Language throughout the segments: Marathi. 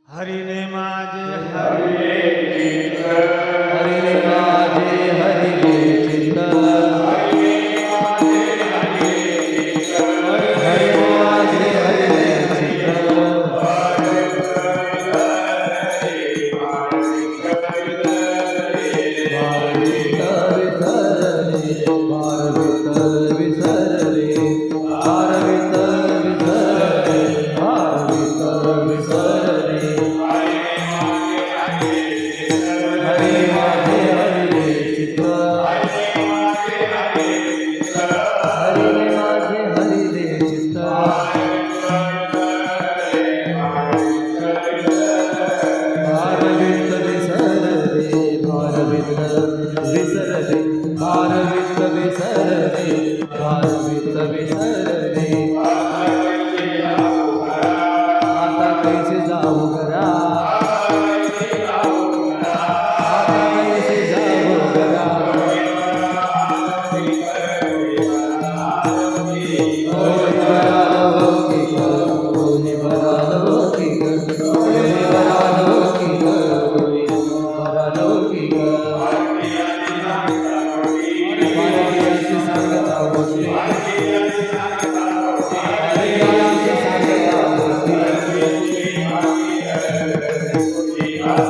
हरे भारवित विसरले भारवित विसरले आता कैसे जाऊ घरा आता कैसे जाऊ घरा होय बरालो की होय बरालो की होय बरालो की होय बरालो की पार्वतीची सांगता होती पार्वतीची सांगता होती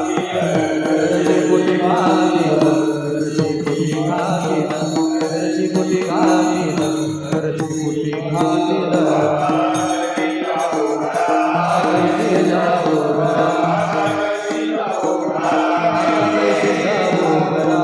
घरची पोटी घाली घरची पोटी घाली घरची पोटी घाली घरची पोटी घाली कैसे जाऊ घरा कैसे जाऊ घरा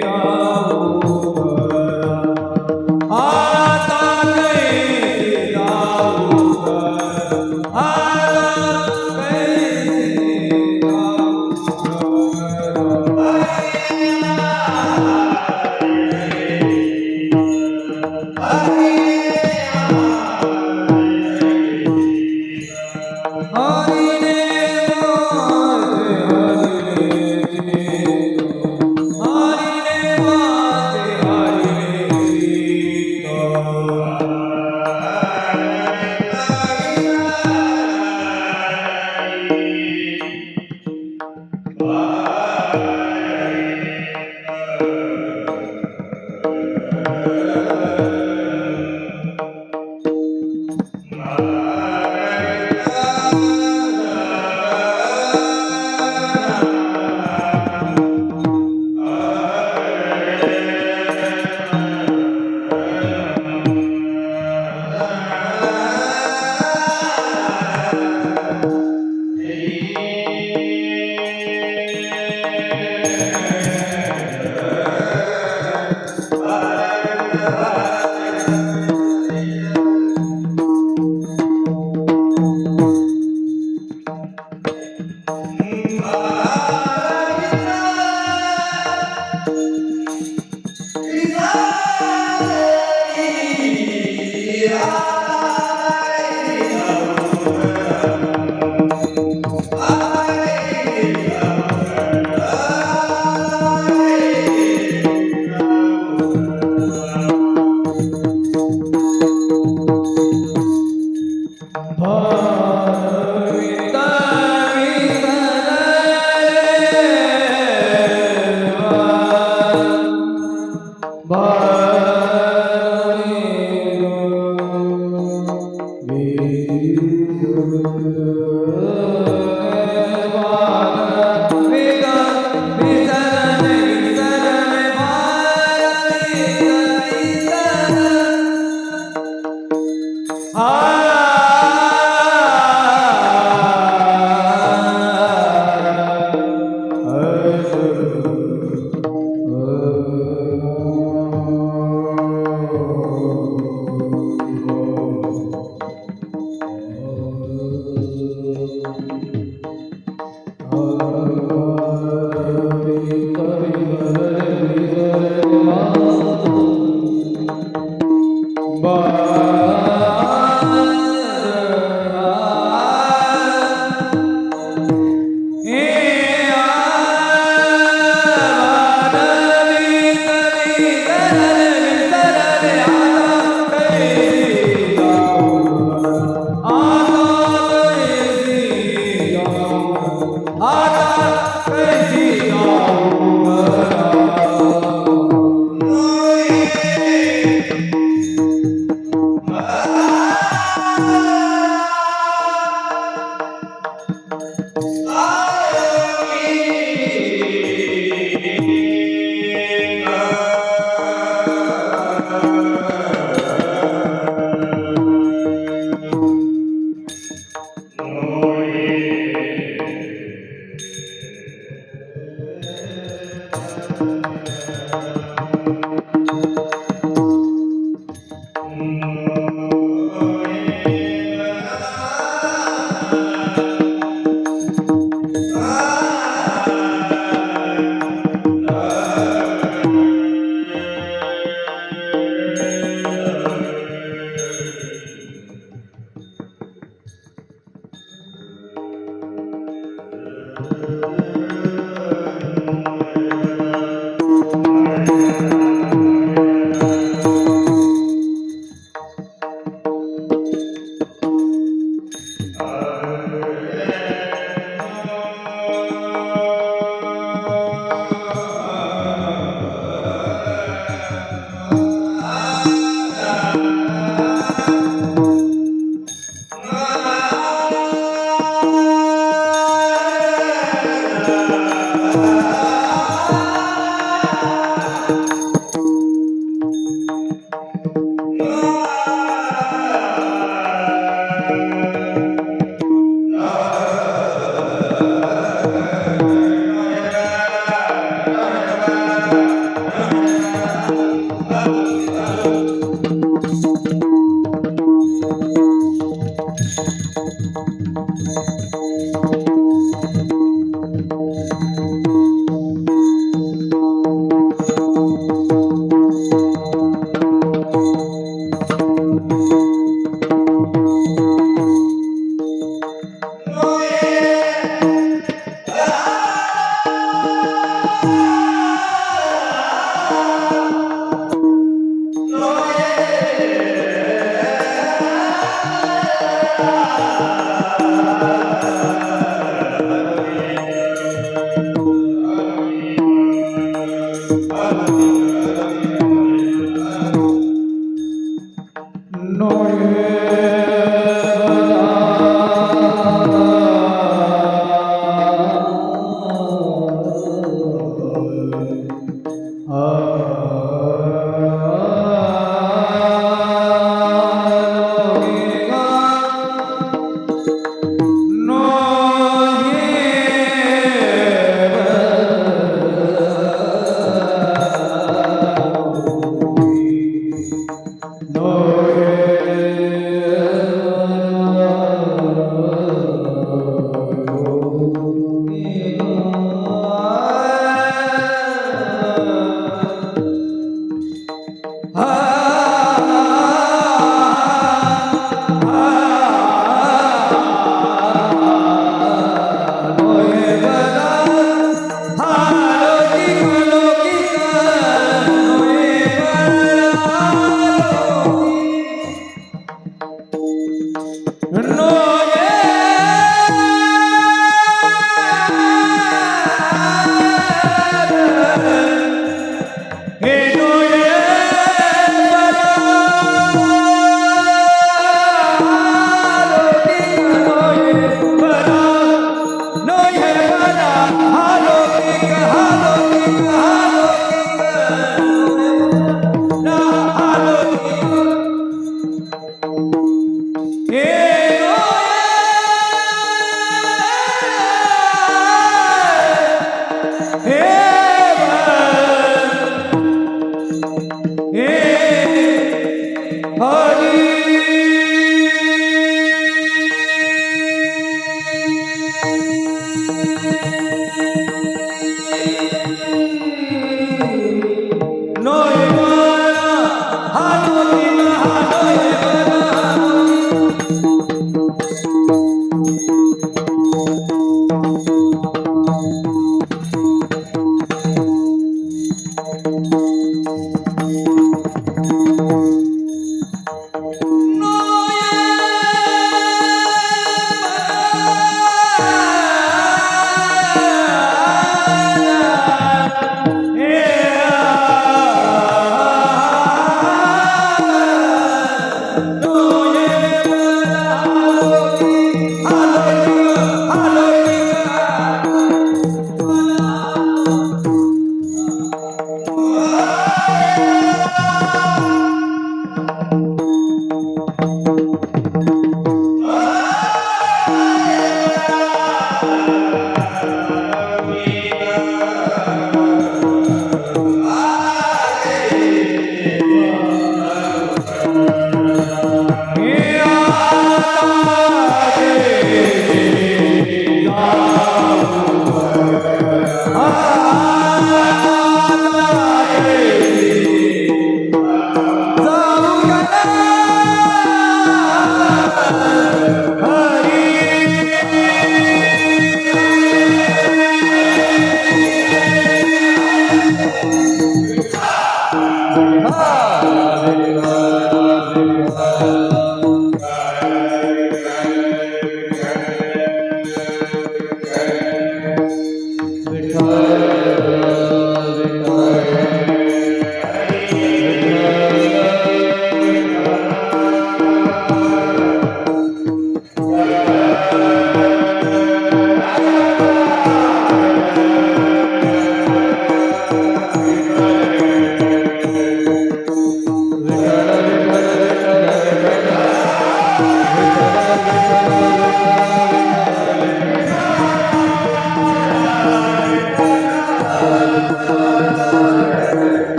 जाऊ घरा. आता कैसे जाऊ घरा. आता कैसे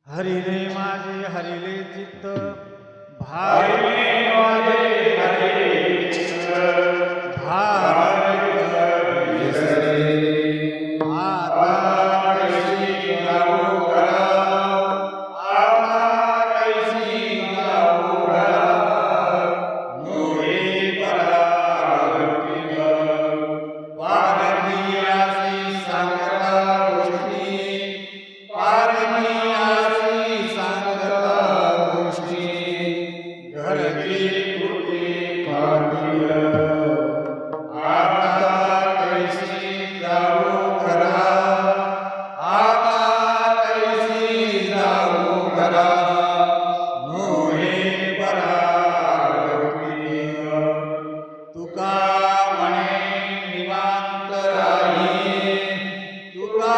हरिले माझे हरिले चित्त भाविले माझे हरिले चित्त भाविले आता कैसी गाऊ घरा आता कैसी गाऊ घरा मोहे परागती पारधी आसी सांगता गोष्टी पारधी आसी सांगता गोष्टी घरची कृती पाटील आता कैसी जाऊ घरा आता कैसी जाऊ घरा नोहे परागती तुका म्हणे निवांत राही तुका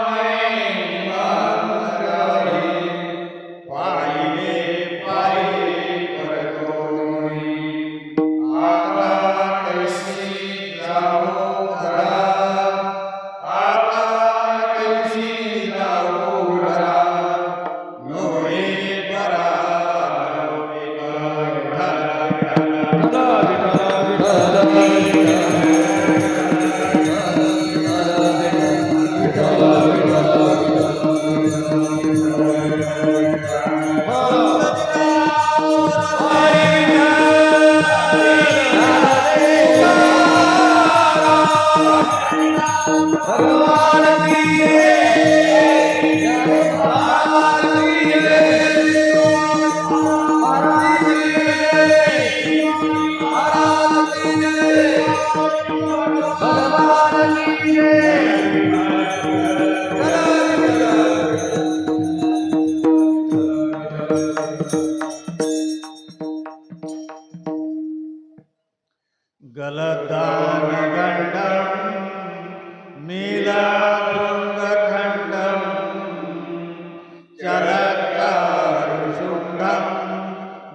म्हणे निवांत राही पाहिले पाहिले परतोनी आता कैसी जाऊ घरा आता कैसी जाऊ घरा नोहे गलदान गंडम मीलाभृंगखंडम चरत्कारुशुंडम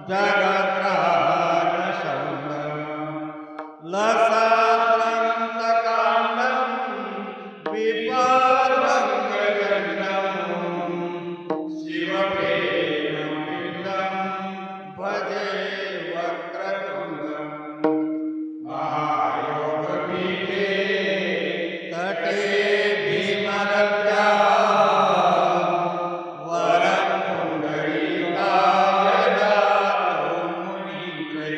जगत्रानशंडम लसात्मन्तकांडम विपालभंगजंडम शिवप्रेमपिंडम भजे वक्रतुंडम महायोगपीठे तटे भीमरत्या वरं पुंडरीकाय दातुं मुनीन्द्रे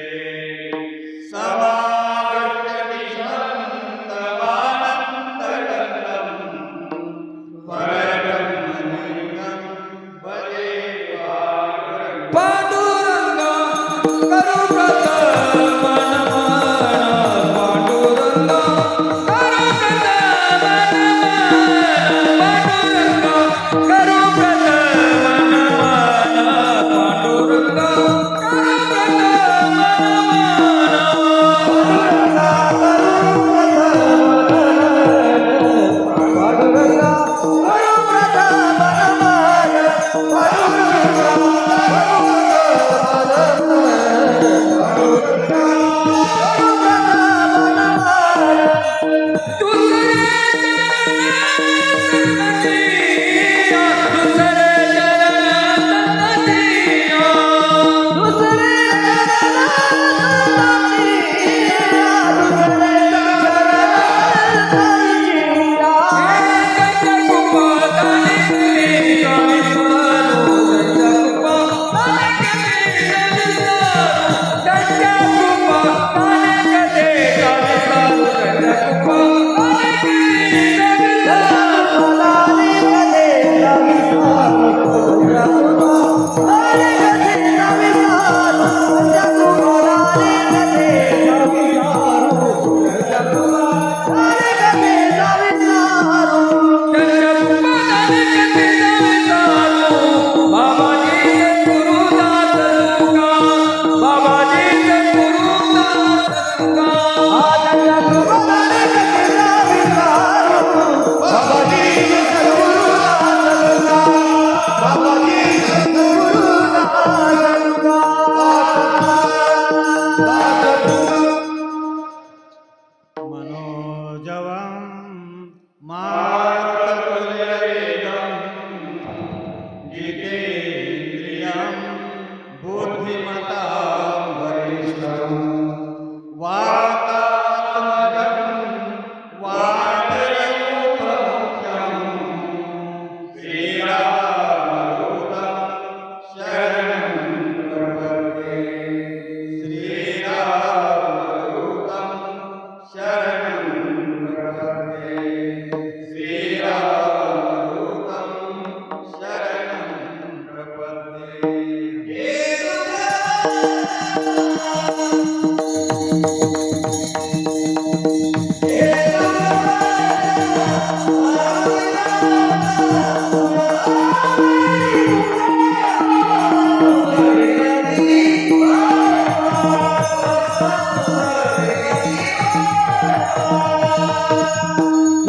समागत्य विश्वन्तमानन्दगन्धं परब्रह्मलिङ्गं भजे पांडुरंग करुव्रत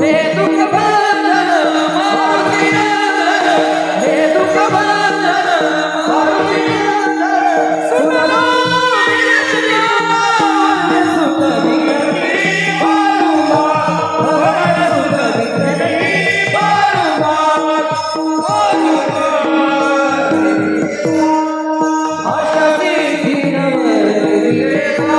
हे दुःख बंधन मारुती नंदन, हे दुःख बंधन मारुती नंदन, सुखलो विरचिया सुख विरची बारुमा, सुख विरची बारुमा, आशा सिद्धी नवविवेका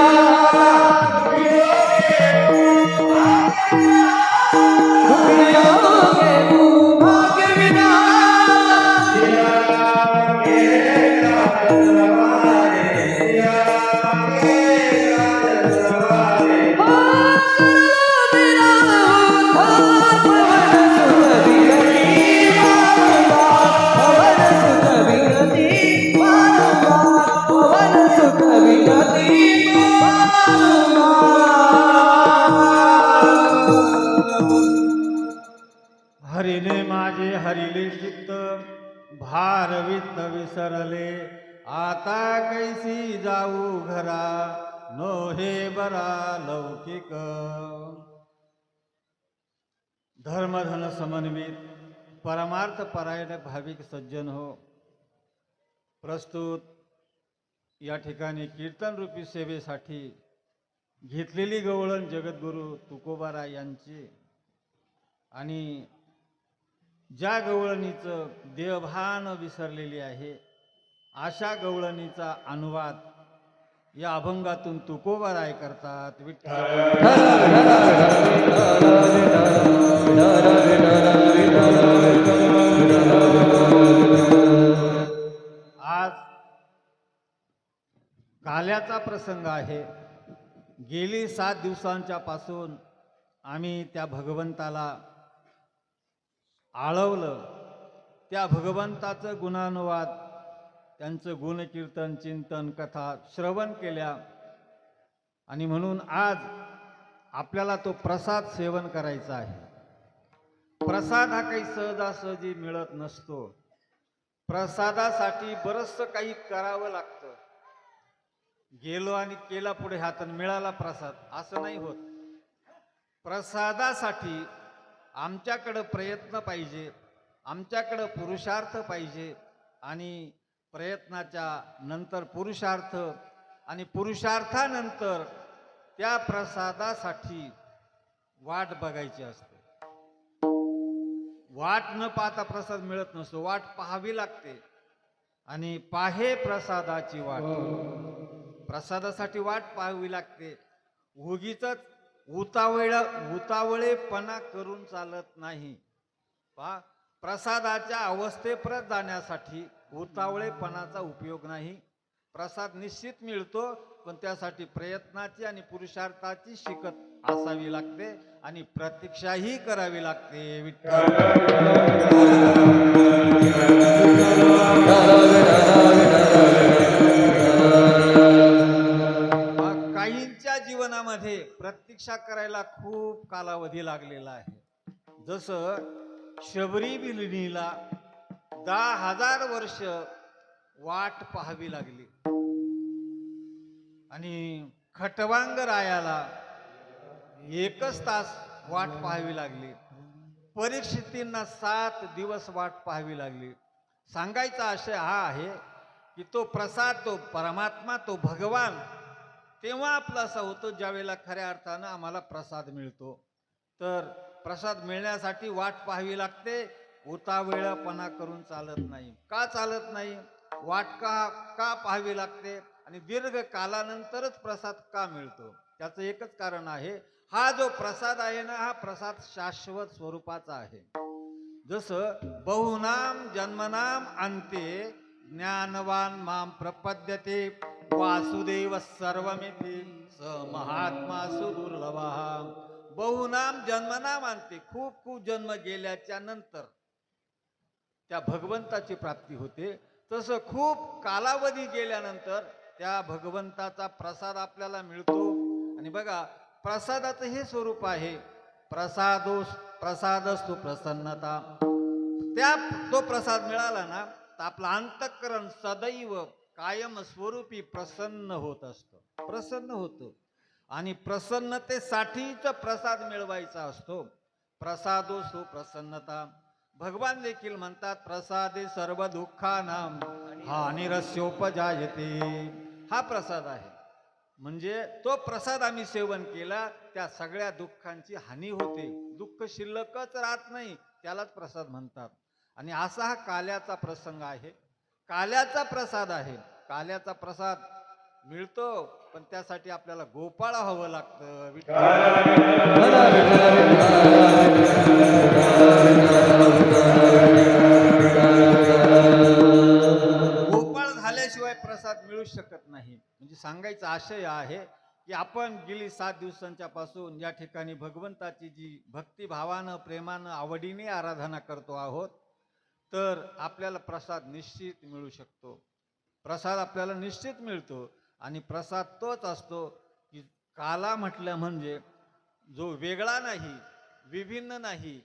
हरिने माझे हरिले चित्त, भारवित विसरले, आता कैसी जाऊ घरा, नो हे बरा लौकिक. धर्मधन समन्वित परमार्थ परायण भाविक सज्जन हो, प्रस्तुत या ठिकाणी कीर्तन रूपी सेवेसाठी घेतलेली गवळण जगद्गुरु तुकोबाराय यांची आणि ज्या गवळणीचं देवभान विसरलेली आहे अशा गवळणीचा अनुवाद या अभंगातून तुकोबाराय करतात. आज काल्याचा प्रसंग आहे. गेली 7 दिवसांच्या पासून आम्ही त्या भगवंताला आळवलं, त्या भगवंताचं गुणानुवाद, त्यांचं गुणकीर्तन, चिंतन, कथा श्रवण केल्या आणि म्हणून आज आपल्याला तो प्रसाद सेवन करायचा आहे. प्रसाद हा काही सहजासहजी मिळत नसतो. प्रसादासाठी बरंचसं काही करावं लागतं. गेलो आणि केला पुढे हात आणि मिळाला प्रसाद असं नाही होत. प्रसादासाठी आमच्याकडं प्रयत्न पाहिजे, आमच्याकडं पुरुषार्थ पाहिजे आणि प्रयत्नाच्या नंतर पुरुषार्थ आणि पुरुषार्थानंतर त्या प्रसादासाठी वाट बघायची असते. वाट न पाहता प्रसाद मिळत नसतो, वाट पाहावी लागते आणि पाहे प्रसादाची वाट. प्रसादासाठी वाट पाहावी लागते. उगीच उतावळेपणा करून चालत नाही. प्रसादाच्या अवस्थेपर्यंत जाण्यासाठी उतावळेपणाचा उपयोग नाही. प्रसाद निश्चित मिळतो, पण त्यासाठी प्रयत्नाची आणि पुरुषार्थाची शिकत असावी लागते आणि प्रतीक्षाही करावी लागते. काहींच्या जीवनामध्ये प्रतीक्षा करायला खूप कालावधी लागलेला आहे. जसं शबरी बिलिनीला 10,000 वर्ष वाट पाहावी लागली आणि खटवांग रायाला 1 तास वाट पाहावी लागली. परीक्षितींना 7 दिवस वाट पाहावी लागली. सांगायचा आशय हा आहे की तो प्रसाद, तो परमात्मा, तो भगवान तेव्हा आपला असा होतो ज्यावेळेला खऱ्या अर्थानं आम्हाला प्रसाद मिळतो. तर प्रसाद मिळण्यासाठी वाट पाहावी लागते. उतावेळपणा करून चालत नाही. का चालत नाही? वाट का पाहावी लागते आणि दीर्घ कालानंतरच प्रसाद का मिळतो? त्याचं एकच कारण आहे, हा जो प्रसाद आहे ना, हा प्रसाद शाश्वत स्वरूपाचा आहे. जसं बहुनाम जन्मनाम अंते ज्ञानवान माम प्रपद्यते वासुदेव सर्वमिति स महात्मा सुदुर्लभा. बहुनाम जन्मनाम अंते, खूप खूप जन्म गेल्याच्या नंतर त्या भगवंताची प्राप्ती होते. तसं खूप कालावधी गेल्यानंतर त्या भगवंताचा प्रसाद आपल्याला मिळतो. आणि बघा, प्रसादाचं हे स्वरूप आहे, प्रसादस्तु प्रसन्नता. तो प्रसाद मिळाला ना, तर आपलं अंतःकरण सदैव कायम स्वरूपी प्रसन्न होत असतं, प्रसन्न होतं. आणि प्रसन्नतेसाठीच प्रसाद मिळवायचा असतो. प्रसादो सुप्रसन्नता. भगवान देखील म्हणतात, प्रसादे सर्व दुःखानां हानिरस्योपजायते. हा प्रसाद आहे. म्हणजे तो प्रसाद आम्ही सेवन केला, त्या सगळ्या दुःखांची हानी होते, दुःख शिल्लकच राहत नाही, त्यालाच प्रसाद म्हणतात. आणि असा हा काल्याचा प्रसंग आहे, काल्याचा प्रसाद आहे. काल्याचा प्रसाद मिळतो, पण त्यासाठी आपल्याला गोपाळ व्हावं लागतं. गोपाळ झाल्याशिवाय प्रसाद मिळू शकत नाही. म्हणजे सांगायचा आशय आहे की आपण गेली 7 दिवसांच्या पासून या ठिकाणी भगवंताची जी भक्तिभावानं, प्रेमानं, आवडीने आराधना करतो आहोत, तर आपल्याला प्रसाद निश्चित मिळू शकतो. प्रसाद आपल्याला निश्चित मिळतो. आणि प्रसाद तोच असतो की काला म्हटलं म्हणजे जो वेगळा नाही, विभिन्न नाही,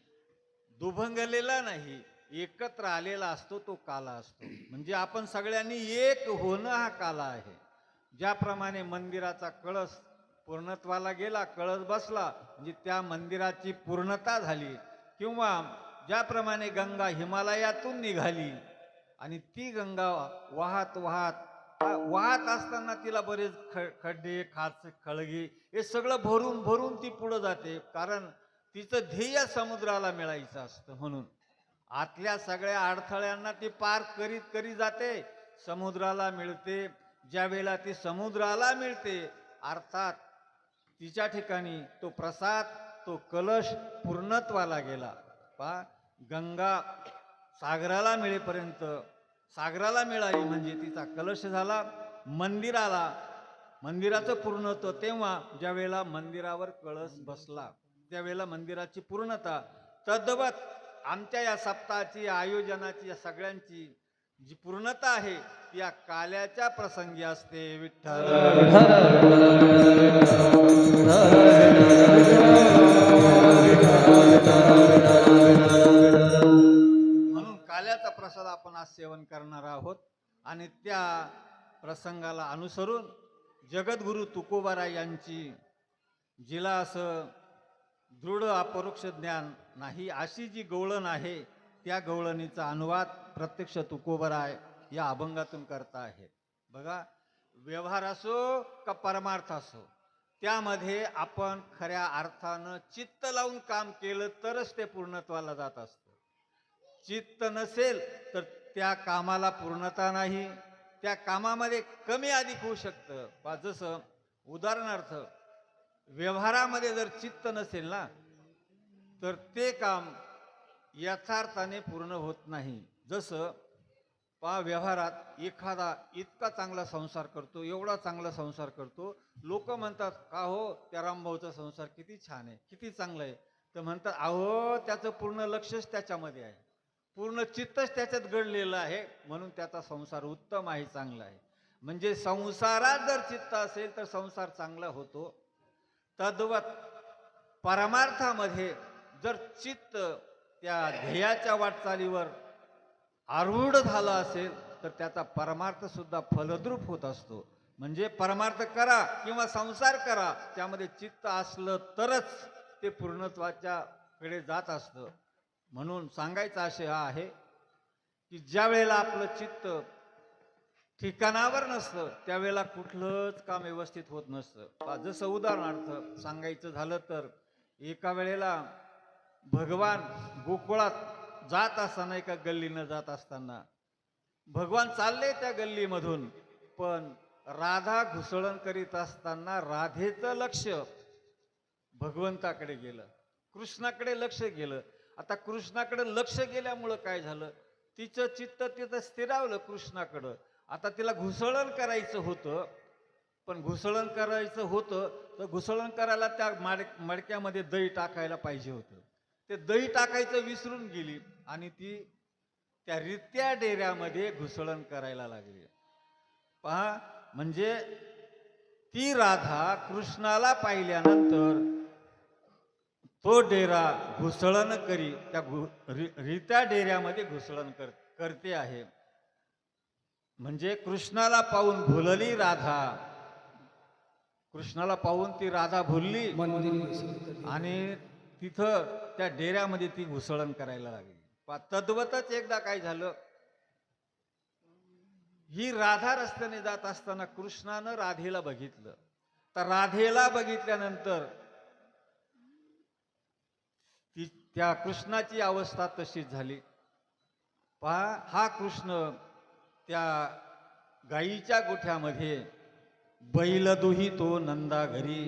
दुभंगलेला नाही, एकत्र आलेला असतो, तो काला असतो. म्हणजे आपण सगळ्यांनी एक होणं हा काला आहे. ज्याप्रमाणे मंदिराचा कळस पूर्णत्वाला गेला, कळस बसला म्हणजे त्या मंदिराची पूर्णता झाली. किंवा ज्याप्रमाणे गंगा हिमालयातून निघाली आणि ती गंगा वाहत वाहत वाहत असताना तिला बरेच खड्डे, खळगे हे सगळं भरून भरून ती पुढे जाते, कारण तिचं ध्येय समुद्राला मिळायचं असतं. म्हणून आतल्या सगळ्या अडथळ्यांना ती पार करीत करीत जाते, समुद्राला मिळते. ज्या वेळेला ती समुद्राला मिळते, अर्थात तिच्या ठिकाणी तो प्रसाद, तो कलश पूर्णत्वाला गेला. पहा, गंगा सागराला मिळेपर्यंत, सागराला मिळाली म्हणजे तिचा कलश झाला. मंदिराचं पूर्णत्व तेव्हा ज्या वेळेला मंदिरावर कळस बसला, त्यावेळेला मंदिराची पूर्णता. तद्वत आमच्या या सप्ताहाची, आयोजनाची, या सगळ्यांची जी पूर्णता आहे ती या काल्याच्या प्रसंगी असते. विठ्ठल म्हणून काल्याचा प्रसाद आपण आज सेवन करणार आहोत. आणि त्या प्रसंगाला अनुसरून जगद्गुरु तुकोबाराय यांची, जिला असं दृढ अपरोक्ष ज्ञान नाही अशी जी गवळण आहे, त्या गवळणीचा अनुवाद प्रत्यक्ष तुकोबाराय या अभंगातून करता आहेत. बघा, व्यवहार असो का परमार्थ असो, त्यामध्ये आपण खऱ्या अर्थानं चित्त लावून काम केलं तरच ते पूर्णत्वाला जात असतं. चित्त नसेल तर त्या कामाला पूर्णता नाही, त्या कामामध्ये कमी अधिक होऊ शकतं. जसं उदाहरणार्थ, व्यवहारामध्ये जर चित्त नसेल ना, तर ते काम यथार्थाने पूर्ण होत नाही. जसं व्यवहारात एखादा इतका चांगला संसार करतो, एवढा चांगला संसार करतो, लोक म्हणतात, का हो त्या रामभाऊचा संसार किती छान आहे, किती चांगला आहे. तर म्हणतात, अहो त्याचं पूर्ण लक्षच त्याच्यामध्ये आहे, पूर्ण चित्तच त्याच्यात घडलेलं आहे, म्हणून त्याचा संसार उत्तम आहे, चांगला आहे. म्हणजे संसारात जर चित्त असेल तर संसार चांगला होतो. तद्वत परमार्थामध्ये जर चित्त त्या ध्येयाच्या वाटचालीवर आरूढ झाला असेल तर त्याचा परमार्थ सुद्धा फलद्रूप होत असतो. म्हणजे परमार्थ करा किंवा संसार करा, त्यामध्ये चित्त असलं तरच ते पूर्णत्वाच्या कडे जात असतं. म्हणून सांगायचा आशय हा आहे की ज्या वेळेला आपलं चित्त ठिकाणावर नसतं, त्यावेळेला कुठलंच काम व्यवस्थित होत नसतं. जसं उदाहरणार्थ सांगायचं झालं तर, एका वेळेला भगवान गोकुळात जात असताना, एका गल्लीनं जात असताना भगवान चालले त्या गल्लीमधून, पण राधा घुसळण करीत असताना राधेचं लक्ष भगवंताकडे गेलं, कृष्णाकडे लक्ष गेलं. आता कृष्णाकडे लक्ष गेल्यामुळं काय झालं, तिचं चित्त तिथं स्थिरावलं कृष्णाकडं. आता तिला घुसळण करायचं होतं, पण घुसळण करायचं होतं तर घुसळण करायला त्या मडक्यामध्ये दही टाकायला पाहिजे होतं. ते दही टाकायचं विसरून गेली आणि ती त्या रित्या डेऱ्यामध्ये घुसळण करायला लागली. पहा, म्हणजे ती राधा कृष्णाला पाहिल्यानंतर तो डेरा घुसळण करी त्या रित्या डेऱ्यामध्ये घुसळण करते आहे. म्हणजे कृष्णाला पाहून भुलली राधा, कृष्णाला पाहून ती राधा भुलली आणि तिथं त्या डेऱ्यामध्ये ती घुसळण करायला लागली. तद्वतच एकदा काय झालं, ही राधा रस्त्याने जात असताना कृष्णानं राधेला बघितलं. तर राधेला बघितल्यानंतर त्या कृष्णाची अवस्था तशीच झाली. पहा, हा कृष्ण त्या गाईच्या गोठ्यामध्ये बैल दुहितो नंदा घरी,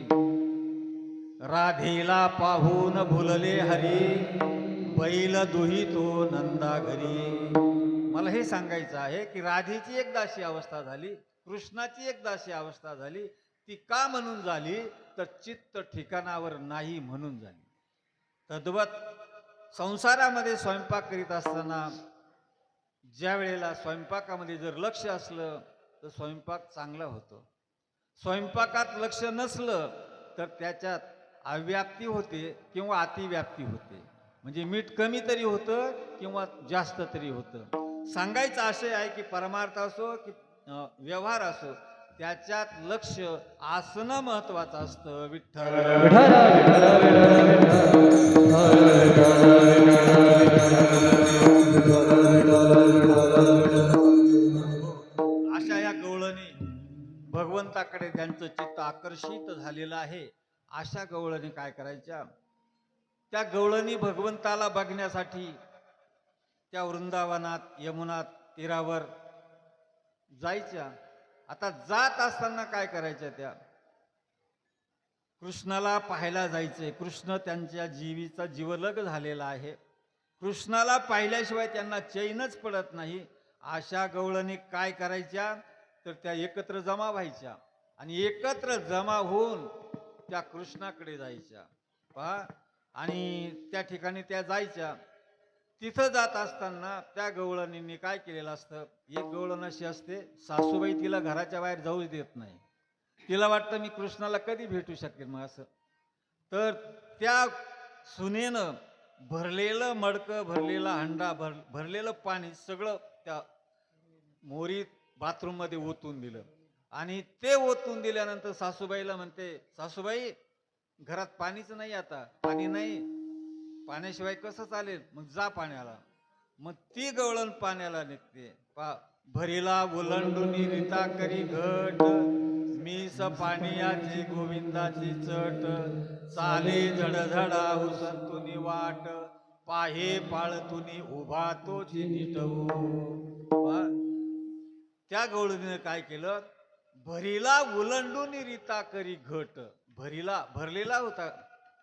राधेला पाहून भुलले हरी, बैल दुहितो नंदा घरी. मला हे सांगायचं आहे की राधेची एकदा अशी अवस्था झाली, कृष्णाची एकदा अशी अवस्था झाली. ती का म्हणून झाली, तर चित्त ठिकाणावर नाही म्हणून झाली. तद्वत संसारामध्ये स्वयंपाक करीत असताना ज्या वेळेला स्वयंपाकामध्ये जर लक्ष असलं तर स्वयंपाक चांगला होतो. स्वयंपाकात लक्ष नसलं तर त्याच्यात अव्याप्ती होते किंवा अतिव्याप्ती होते. म्हणजे मीठ कमी तरी होतं किंवा जास्त तरी होतं. सांगायचा आशय आहे की परमार्थ असो की व्यवहार असो, त्याच्यात लक्ष असणं महत्वाचं असतं. विठ्ठल अशा या गवळणी भगवंताकडे त्यांचं चित्त आकर्षित झालेलं आहे. अशा गवळणी काय करायच्या, त्या गवळणी भगवंताला बघण्यासाठी त्या वृंदावनात यमुना तीरावर जायच्या. आता जात असताना काय करायच्या, त्या कृष्णाला पाहायला जायचे. कृष्ण त्यांच्या जीवीचा जीवलग झालेला आहे. कृष्णाला पाहिल्याशिवाय त्यांना चैनच पडत नाही. अशा गवळणी काय करायच्या, तर त्या एकत्र जमा व्हायच्या आणि एकत्र जमा होऊन त्या कृष्णाकडे जायच्या. पहा, आणि त्या ठिकाणी त्या जायच्या. तिथं जात असताना त्या गवळणींनी काय केलेलं असतं, एक गवळण अशी असते, सासूबाई तिला घराच्या बाहेर जाऊ देत नाही. तिला वाटतं मी कृष्णाला कधी भेटू शकेन मग असं. तर त्या सुनेनं भरलेलं मडकं, भरलेला हंडा, भरलेलं पाणी सगळं त्या मोरी बाथरूम मध्ये ओतून दिलं. आणि ते ओतून दिल्यानंतर सासूबाईला म्हणते, सासूबाई घरात पाणीच नाही, आता पाणी नाही, पाण्याशिवाय कसं चालेल, मग जा पाण्याला. मग ती गवळण पाण्याला निघते. भरीला ओलांडूनी रीता करी घट, मीस पाणीयाची गोविंदाची चट, चाले झडझडा उसंतुनी वाट, पाहे पाळतुनी उभा तोची निटवू. त्या गवळणीनं काय केलं, भरीला ओलांडून रीता करी घट. भरीला भरलेला होता,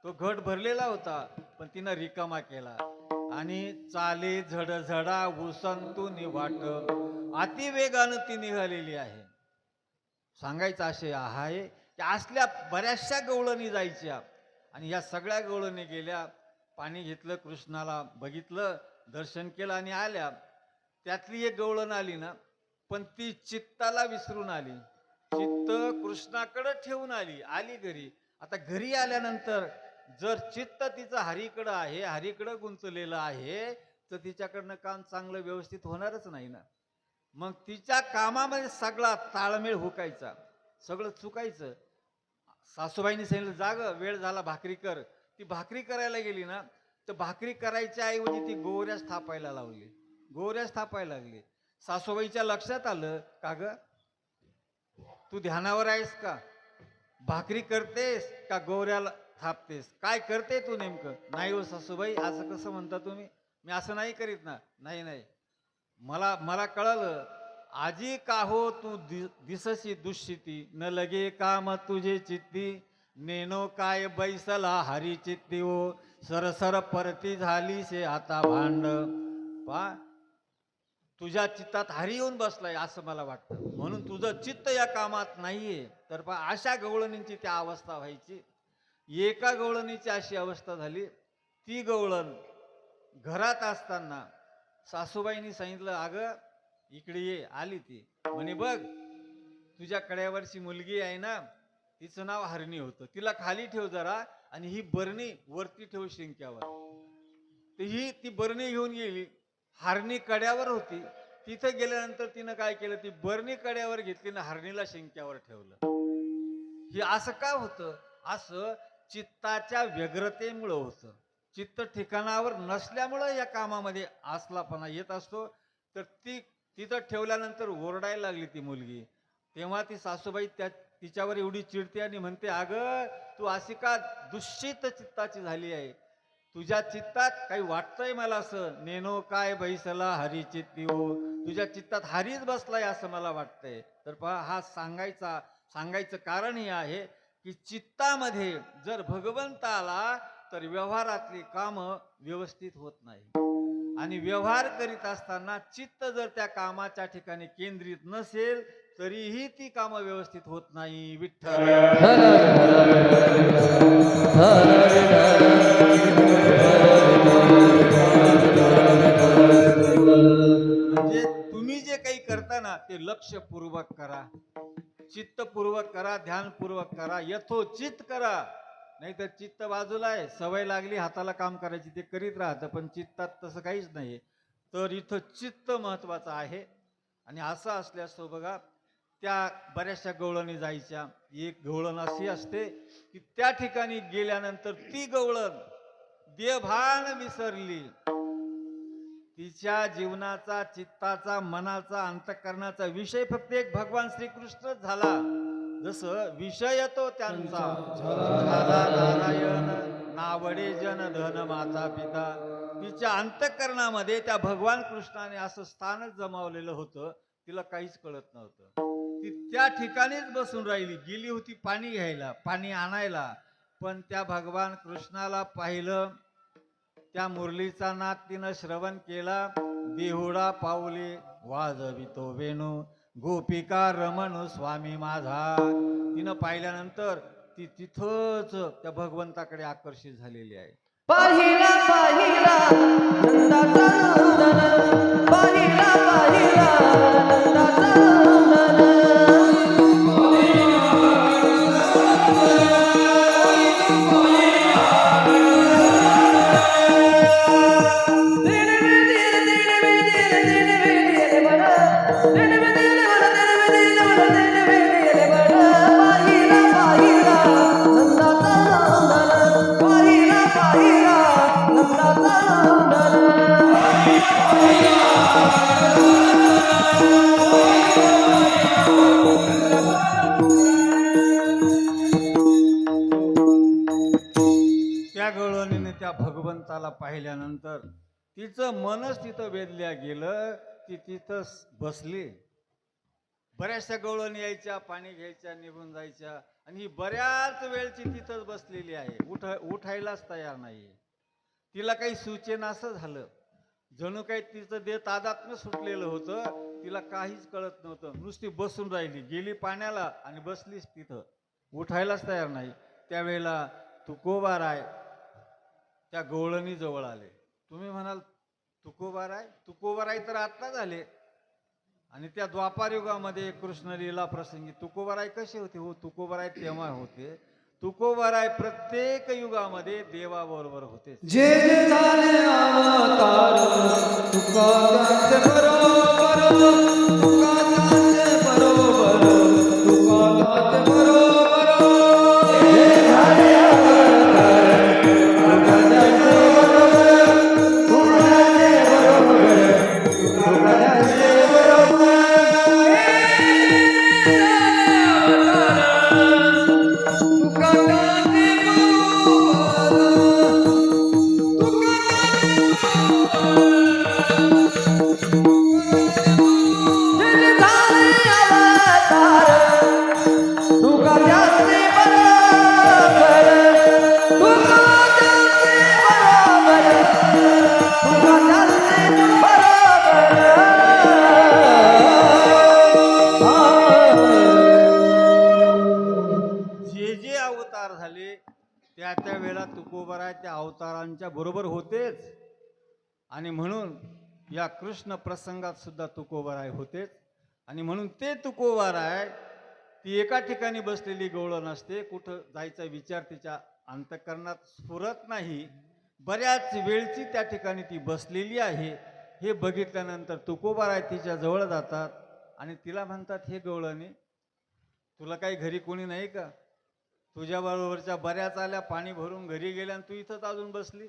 तो घट भरलेला होता, पण तिनं रिकामा केला. आणि चाले झडझडा उसंतुनी वाट, अतिवेगानं ती निघालेली आहे. सांगायचा आशय आहे की असल्या बऱ्याचशा गवळणी जायच्या आणि या सगळ्या गवळणी गेल्या, पाणी घेतलं, कृष्णाला बघितलं, दर्शन केलं आणि आल्या. त्यातली एक गवळण आली ना, पण ती चित्ताला विसरून आली. चित्त कृष्णाकडे ठेवून आली घरी. आता घरी आल्यानंतर जर चित्त तिचं हरीकडं आहे, हरीकडं गुंतलेलं आहे, तर तिच्याकडनं काम चांगलं व्यवस्थित होणारच नाही ना. मग तिच्या कामामध्ये सगळा ताळमेळ हुकायचा, सगळं चुकायचं. सासूबाईंनी सांगितलं, जाग वेळ झाला, भाकरी कर. ती भाकरी करायला गेली ना, तर भाकरी करायच्या ऐवजी ती गोवऱ्याच थापायला लावली, गोवऱ्याच थापायला लागली. सासूबाईच्या लक्षात आलं, का ग तू ध्यानावर आहेस का, भाकरी करतेस का गोवऱ्याला थापतेस, काय करते तू नेमकं. नाही हो सासूबाई, असं कसं म्हणता तुम्ही, मी असं नाही करीत ना. नाही नाही, मला मला कळलं, आजी का हो तू दिसशी दुश्चिती, न लगे काम तुझे चित्ती, नेनो काय बैसला हरी चित्ती हो, सरसर परती झाली से आता भांड. पा, तुझ्या चित्तात हरी येऊन बसलाय असं मला वाटतं, म्हणून तुझं चित्त या कामात नाहीये. तर पा, अशा गवळणींची त्या अवस्था व्हायची. एका गवळणीची अशी अवस्था झाली, ती गवळण घरात असताना सासूबाईंनी सांगितलं, अगं इकडे ये. आली ती, म्हणे बघ तुझ्या कड्यावरची मुलगी आहे ना, तिचं नाव हरणी होतं, तिला खाली ठेव जरा आणि ही बरणी वरती ठेव शिंक्यावर. तर ही ती बरणी घेऊन गेली. हरणी कड्यावर होती. तिथं गेल्यानंतर तिनं काय केलं, ती बरणी कड्यावर घेतली ना हरणीला शिंक्यावर ठेवलं. हे असं का होतं? असं चित्ताच्या व्यग्रतेमुळं होतं. चित्त ठिकाणावर नसल्यामुळं या कामामध्ये आसलापणा येत असतो. तर ती तिथं ठेवल्यानंतर ओरडायला लागली ती मुलगी. तेव्हा ती सासूबाई तिच्यावर एवढी चिडते आणि म्हणते, अगं तू अशी का दुश्चित चित्ताची झाली आहे? तुझ्या चित्तात काही वाटतंय मला असं, नेनो काय बैसला हरी चित्ती हो, तुझ्या चित्तात हरीच बसलाय असं मला वाटतंय. तर पहा, हा सांगायचं कारण हे आहे की चित्तामध्ये जर भगवंत आला तर व्यवहारातली कामं व्यवस्थित होत नाही. आणि व्यवहार करीत असताना चित्त जर त्या कामाच्या ठिकाणी केंद्रित नसेल तरीही ती कामं व्यवस्थित होत नाही. विठ्ठल म्हणजे तुम्ही जे काही करता ना ते लक्षपूर्वक करा, चित्तपूर्वक करा, ध्यानपूर्वक करा, यथोचित करा. नाहीतर चित्त बाजूला आहे, सवय लागली हाताला काम करायची ते करीत राहतं, पण चित्तात तसं काहीच नाही. तर इथं चित्त महत्वाचं आहे. आणि असं असल्यास तो बघा, त्या बऱ्याचशा गवळणी जायच्या. एक गवळण अशी असते की त्या ठिकाणी गेल्यानंतर ती गवळण देहभान विसरली, तिच्या जीवनाचा, चित्ताचा, मनाचा, अंतःकरणाचा विषय फक्त एक भगवान श्रीकृष्णच झाला. जसं विषय येतो त्यांचा झाला नारायण, नावडे जन धन माता पिता. तिच्या अंतःकरणामध्ये त्या भगवान कृष्णाने असं स्थानच जमावलेलं होतं, तिला काहीच कळत नव्हतं. ती त्या ठिकाणीच बसून राहिली. गेली होती पाणी घ्यायला, पाणी आणायला, पण त्या भगवान कृष्णाला पाहिलं, त्या मुरलीचा नाद तिनं श्रवण केला. देहुडा पाऊले वाजवितो वेणू, गोपिका रमणू स्वामी माझा. तिनं पाहिल्यानंतर ती तिथंच त्या भगवंताकडे आकर्षित झालेली आहे. पाहिला पाहिला नंदाचा नंदन, पाहिला पाहिला नंदाचा नंदन. त्या गवळणीने त्या भगवंताला पाहिल्यानंतर तिचं मनच तिथं वेधल्या गेलं. ती तिथंच बसली. बऱ्याचशा गवळणी यायच्या, पाणी घ्यायच्या, निघून जायच्या, आणि ही बऱ्याच वेळची तिथंच बसलेली आहे. उठायलाच तयार नाही. तिला काही सूचना असं झालं, जणू काही तिचं देह तादात्म्य सुटलेलं होतं. तिला काहीच कळत नव्हतं, नुसती बसून राहिली. गेली पाण्याला आणि बसलीच तिथं, उठायलाच तयार नाही. त्यावेळेला तुकोबाराय त्या गवळणी जवळ आले. तुम्ही म्हणाल तुकोबाराय तर आत्ता झाले, आणि त्या द्वापार युगामध्ये कृष्णलीला प्रसंगी तुकोबाराय कसे होते? हो, तुकोबाराय तेव्हा होते. तुकोबाराय प्रत्येक युगामध्ये देवाबरोबर होते. जे झाले अवतार तुका त्याचे बरोबर, तुका त्याचे बरोबर, तुका त्याचे बरोबर. जे झाले अवतार तुका त्याचे बरोबर, तुका त्याचे बरोबर, तुका त्याचे बरोबर. तुका त्याचे जे जे अवतार झाले त्या त्या वेळा तुकोबाराय त्या अवतारांच्या बरोबर होतेच. आणि म्हणून या कृष्ण प्रसंगात सुद्धा तुकोबाराय होतेच. आणि म्हणून ते तुकोबाराय ती एका ठिकाणी बसलेली गवळण असते, कुठं जायचा विचार तिच्या अंतःकरणात स्फुरत नाही. बऱ्याच वेळची त्या ठिकाणी ती बसलेली आहे. हे बघितल्यानंतर तुकोबाराय तिच्या जवळ जातात आणि तिला म्हणतात, हे गवळणी, तुला काही घरी कोणी नाही का? तुझ्या बरोबरच्या बऱ्याच आल्या, पाणी भरून घरी गेल्या आणि तू इथंच अजून बसली.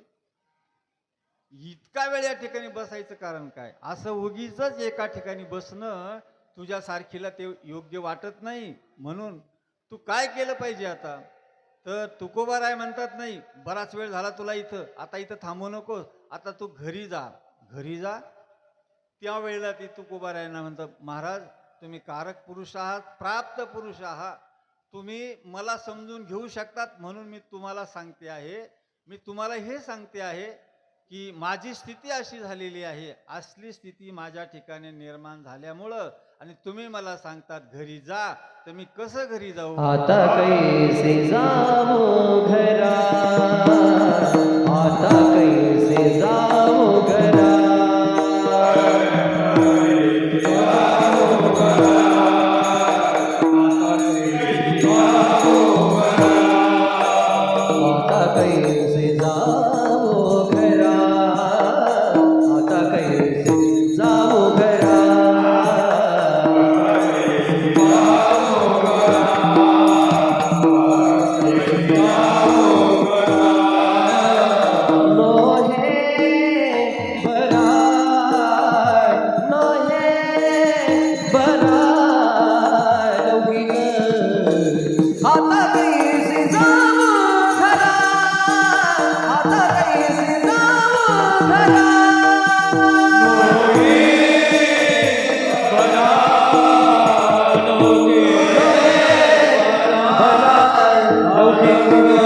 इतका वेळ या ठिकाणी बसायचं कारण काय? असं उगीच एका ठिकाणी बसणं तुझ्या सारखीला ते योग्य वाटत नाही. म्हणून तू काय केलं पाहिजे आता? तर तुकोबाराय म्हणतात, नाही, बराच वेळ झाला तुला इथं, आता इथं थांबू नकोस, आता तू घरी जा. घरी जा. त्यावेळेला ती तुकोबारायांना म्हणतात, महाराज, तुम्ही कारक पुरुष आहात, प्राप्त पुरुष आहात, तुम्ही मला समजून घेऊ शकतात म्हणून मी तुम्हाला सांगते आहे. मी तुम्हाला हे सांगते आहे की माझी स्थिती अशी झालेली आहे, असली स्थिती माझ्या ठिकाणी निर्माण झाल्यामुळं, आणि तुम्ही मला सांगतात घरी जा, तर मी कसं घरी जाऊ? आता कैसे जाऊ घरा, आता कैसे जाऊ घरा, आता कैसे जाऊ घरा, आता कैसे जाऊ घरा, आता कैसे जाऊ घरा, आता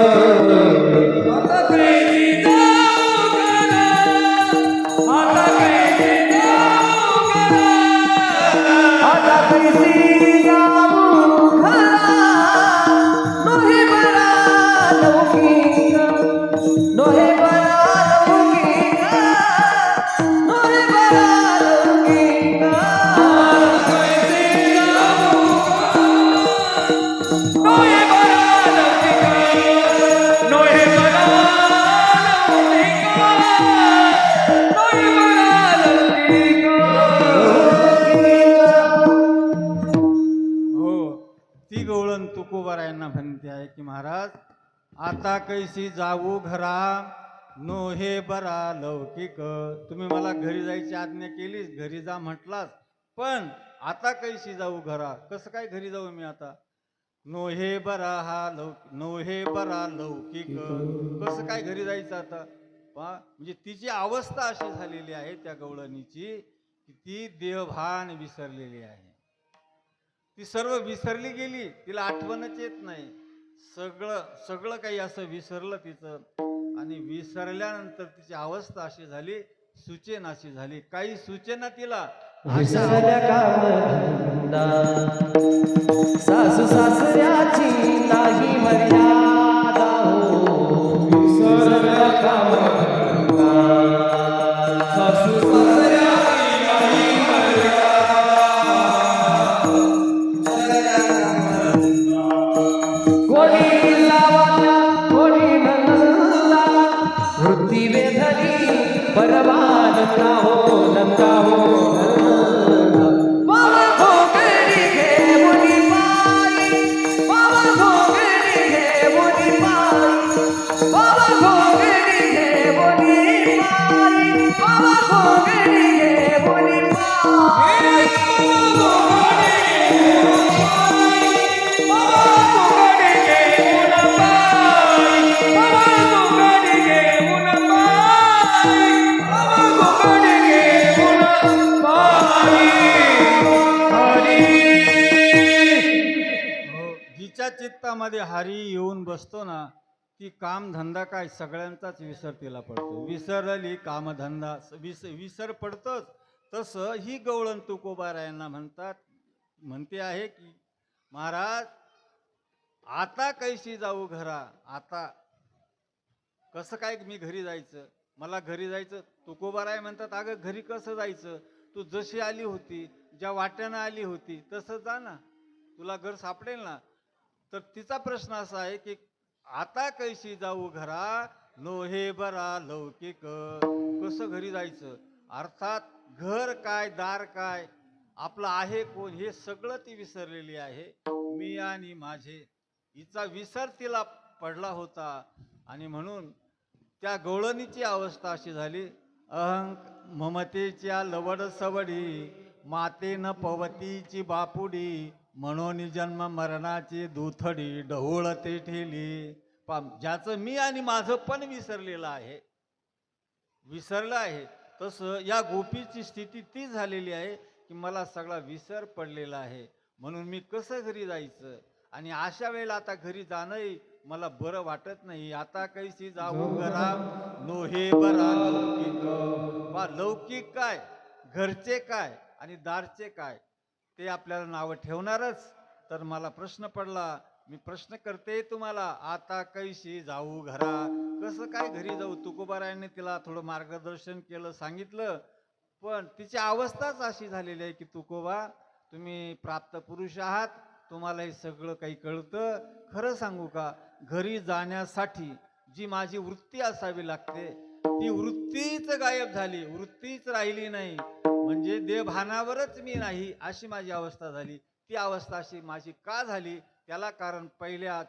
कैसे जाऊ घरा, आता कैसे जाऊ घरा, नोहे बरा लौकिका, नोहे बरा लौकिका, नोहे बरा लौकिका, कैसे जाऊ नोहे बरा लौकिका, नोहे बरा लौकिका, नोहे बरा लौकिका. हो, ती गवळण तुकोबारायांना म्हणते आहे की महाराज, आता कैसी जाऊ घरा, नो हे बरा लौकिक. तुम्ही मला घरी जायची आज्ञा केलीस, घरी जा म्हटलास, पण आता कैसी जाऊ घरा, कसं काय घरी जाऊ मी आता? नो हे बरा हा लौकिक, नो हे बरा लौकिक, कसं काय घरी जायचं आता? पहा, म्हणजे तिची अवस्था अशी झालेली आहे त्या गवळणीची की ती देहभान विसरलेली आहे. ती सर्व विसरली गेली, तिला आठवणच येत नाही. सगळं सगळं काही असं विसरलं तिचं, आणि विसरल्यानंतर तिची अवस्था अशी झाली, सुचेनाशी झाली. काही सूचना तिला विसरल्या कामधंदा, सासू सासऱ्याची नाही मर्यादा, हो विसरल्या कामधंदा, सासू सासऱ्याची नाही मर्यादा, कोणी लावाला कोणी नंदा, वृत्ती वेधली परमानंदा, हो नंदा, हो नंदा. बाबा भोगडी घेऊनी पायी, बाबा भोगडी घेऊनी पायी, बाबा भोगडी घेऊनी पायी, बाबा भोगडी घेऊनी पायी, जिच्या चित्तामध्ये हरी येऊन बसतो ना, ती कामधंदा काय सगळ्यांचाच विसर तिला पडतो. विसरली कामधंदा विसर पडतोच. तसं ही गवळण तुकोबारायांना म्हणते आहे की महाराज, आता कैशी जाऊ घरा, आता कसं काय मी घरी जायचं? मला घरी जायचं. तुकोबाराय म्हणतात, अगं घरी कसं जायचं? तू जशी आली होती, ज्या वाट्यानं आली होती तसं जा ना. तुला घर सापडेल ना. तर तिचा प्रश्न असा आहे की आता कैशी जाऊ घरा, नो हे बरा लौकिक. कसं घरी जायचं, अर्थात घर काय दार काय आपलं आहे कोण हे सगळं ती विसरलेली आहे. मी आणि माझे हिचा विसर तिला पडला होता. आणि म्हणून त्या गवळणीची अवस्था अशी झाली. अहंक ममतेच्या लवड सवडी, मातेन पवतीची बापुडी, म्हणून जन्म मरणाची दुथडी, ढवळते ठेली. ज्याचं मी आणि माझं पण विसरलेलं आहे, विसरलं आहे. तसं या गोपीची स्थिती ती झालेली आहे की मला सगळा विसर पडलेला आहे. म्हणून मी कसं घरी जायचं, आणि अशा वेळेला आता घरी जाणंही मला बरं वाटत नाही. आता कैसी जाऊ घरा, नो हे बरा लौकिक. बा लौकिक काय, घरचे काय आणि दारचे काय ते आपल्याला नावं ठेवणारच. तर मला प्रश्न पडला, मी प्रश्न करते तुम्हाला, आता कैशी जाऊ घरा, कसं काय घरी जाऊ. तुकोबारायांनी तिला थोडं मार्गदर्शन केलं, सांगितलं. पण तिची अवस्थाच अशी झालेली आहे की तुकोबा तुम्ही प्राप्त पुरुष आहात, तुम्हाला हे सगळं काही कळतं. खरं सांगू का, घरी जाण्यासाठी जी माझी वृत्ती असावी लागते ती वृत्तीच गायब झाली, वृत्तीच राहिली नाही. म्हणजे देवभानावरच मी नाही अशी माझी अवस्था झाली. ती अवस्था अशी माझी का झाली, त्याला कारण पहिल्या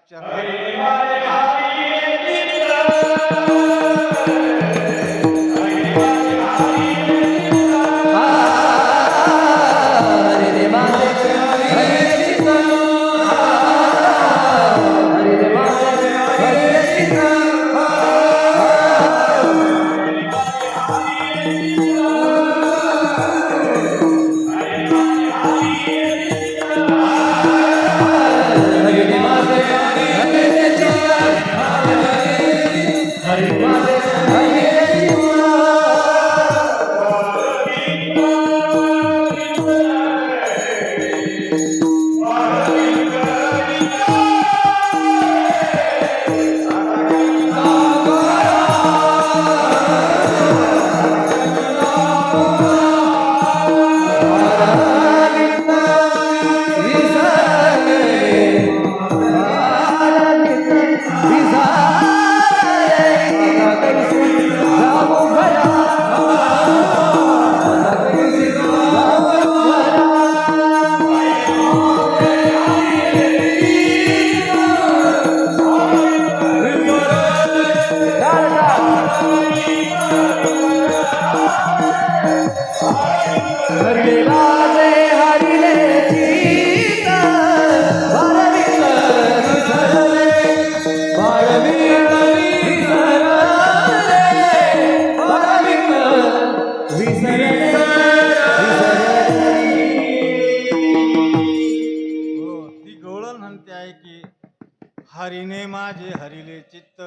हरिने माझे हरिले चित्त,